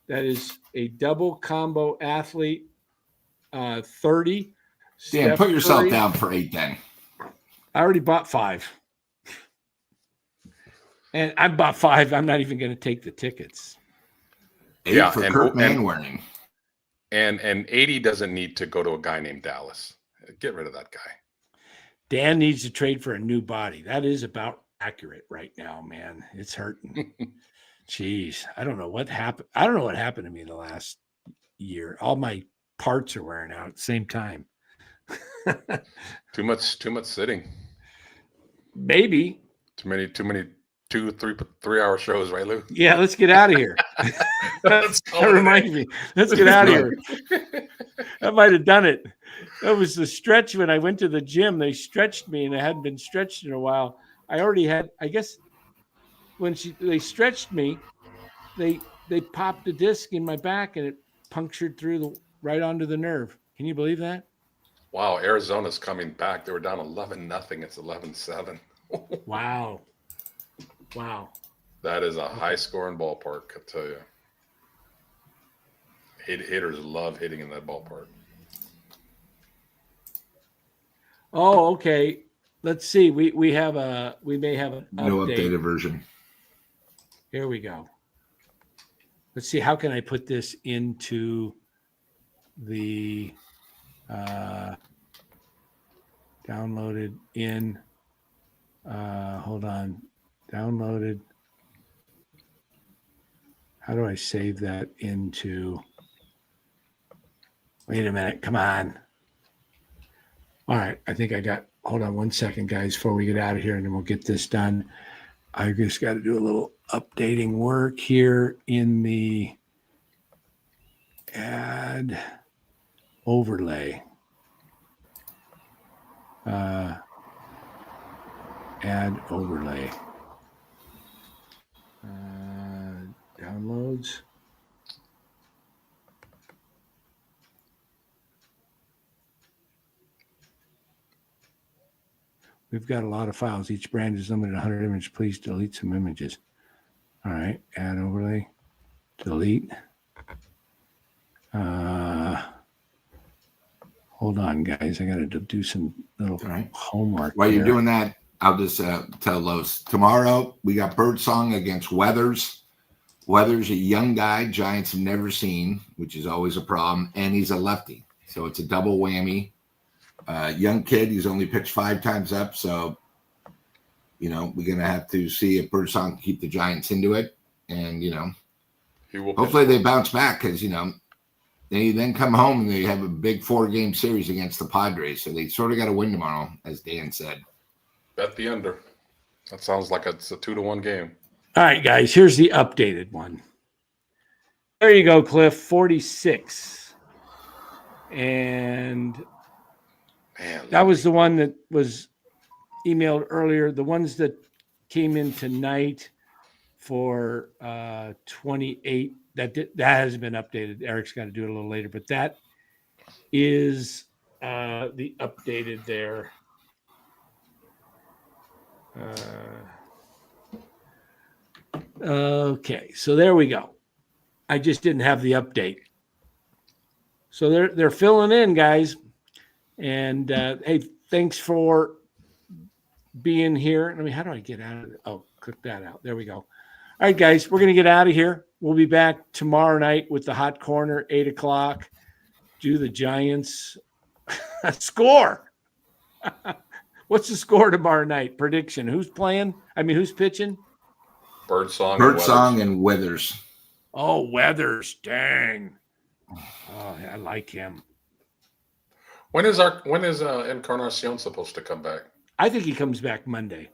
That is a double combo athlete. 30. Dan, Steph put yourself Curry. down for 8 then. I already bought 5. And I bought 5. I'm not even going to take the tickets. 8 for Kurt Manwaring. And 80 doesn't need to go to a guy named Dallas. Get rid of that guy. Dan needs to trade for a new body. That is about accurate right now, man. It's hurting. Jeez, I don't know what happened. I don't know what happened to me the last year. All my parts are wearing out at the same time. Too much sitting. Maybe. Too many 2-3 hour shows, right, Lou? Yeah, let's get out of here. That reminds me. Let's get out of here. That might have done it. That was the stretch when I went to the gym. They stretched me, and I hadn't been stretched in a while. I already had, I guess, when they stretched me, they popped a disc in my back, and it punctured through right onto the nerve. Can you believe that? Wow, Arizona's coming back. They were down 11-0. It's 11-7. Wow. That is a high-scoring ballpark, I tell you. Hitters love hitting in that ballpark. Oh, okay. Let's see. We may have an No updated version. Here we go. Let's see. How can I put this into the downloaded in? Hold on. Downloaded. How do I save that into? Wait a minute. Come on. All right. I think I got, hold on 1 second, guys, before we get out of here, and then we'll get this done. I just got to do a little updating work here in the add overlay. Add overlay. Downloads. We've got a lot of files. Each brand is limited to 100 images. Please delete some images. All right. Add overlay. Delete. Hold on, guys. I got to do some little homework. While you're doing that, I'll just tell Los. Tomorrow, we got Birdsong against Weathers. Weathers, a young guy Giants have never seen, which is always a problem, and he's a lefty. So it's a double whammy. Young kid, he's only pitched 5 times up, so we're gonna have to see if Birdsong can keep the Giants into it, and hopefully they bounce back because they then come home and they have a big 4-game series against the Padres, so they sort of got to win tomorrow, as Dan said. Bet the under. That sounds like it's a 2-1 game. All right, guys. Here's the updated one. There you go, Cliff. 46, and. Man, That was the one that was emailed earlier. The ones that came in tonight for 28, that has been updated. Eric's got to do it a little later, but that is the updated there. Okay, so there we go. I just didn't have the update. So they're filling in, guys. And hey, thanks for being here. I mean, how do I get out of it? Oh, click that out. There we go. All right, guys, we're going to get out of here. We'll be back tomorrow night with the Hot Corner, 8 o'clock. Do the Giants score. What's the score tomorrow night? Prediction. Who's playing? I mean, who's pitching? Birdsong and Withers. Oh, Weathers. Dang. Oh, I like him. When is Encarnacion supposed to come back? I think he comes back Monday.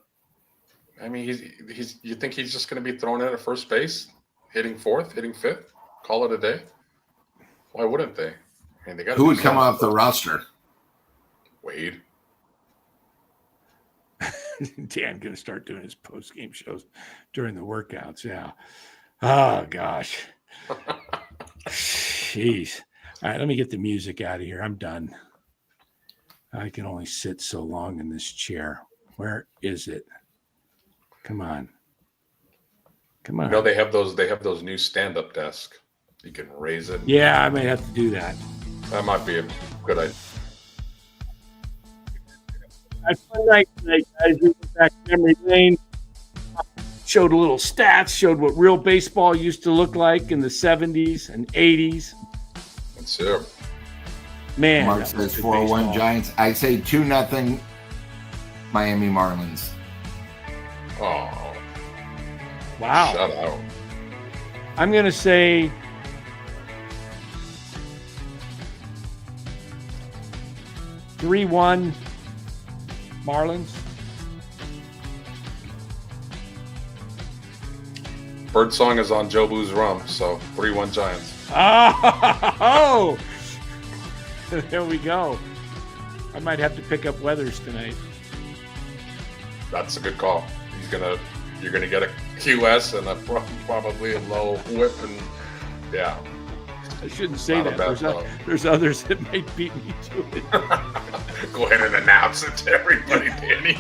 I mean, he's. You think he's just going to be thrown in at first base, hitting fourth, hitting fifth, call it a day? Why wouldn't they? I mean, they got. Who would come off the roster? Wade. Dan going to start doing his post-game shows during the workouts. Yeah. Oh, gosh. Jeez. All right, let me get the music out of here. I'm done. I can only sit so long in this chair. Where is it? Come on. Come on. No, they have those new stand-up desks. You can raise it. Yeah, I might have to do that. That might be a good idea. Fun night tonight, guys. We went back memory lane. Showed a little stats. Showed what real baseball used to look like in the 70s and 80s. That's it. Man, Mark says 4-1 Giants. I say 2-0 Miami Marlins. Oh, wow. Shut out. I'm going to say 3-1 Marlins. Birdsong is on Jobu's rum, so 3-1 Giants. Oh, there we go. I might have to pick up Weathers tonight. That's a good call. You're gonna get a QS and probably a low whip, and yeah. I shouldn't say Not a that. bad There's others that might beat me to it. Go ahead and announce it to everybody, Danny.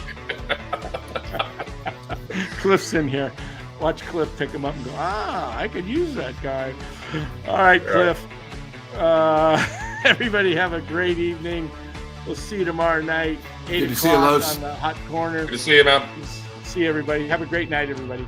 Cliff's in here. Watch Cliff pick him up and go, I could use that guy. All right, Cliff. Everybody have a great evening. We'll see you tomorrow night, 8 Good to see you, o'clock Los. on the Hot Corner. Good to see you, man. See everybody. Have a great night, everybody.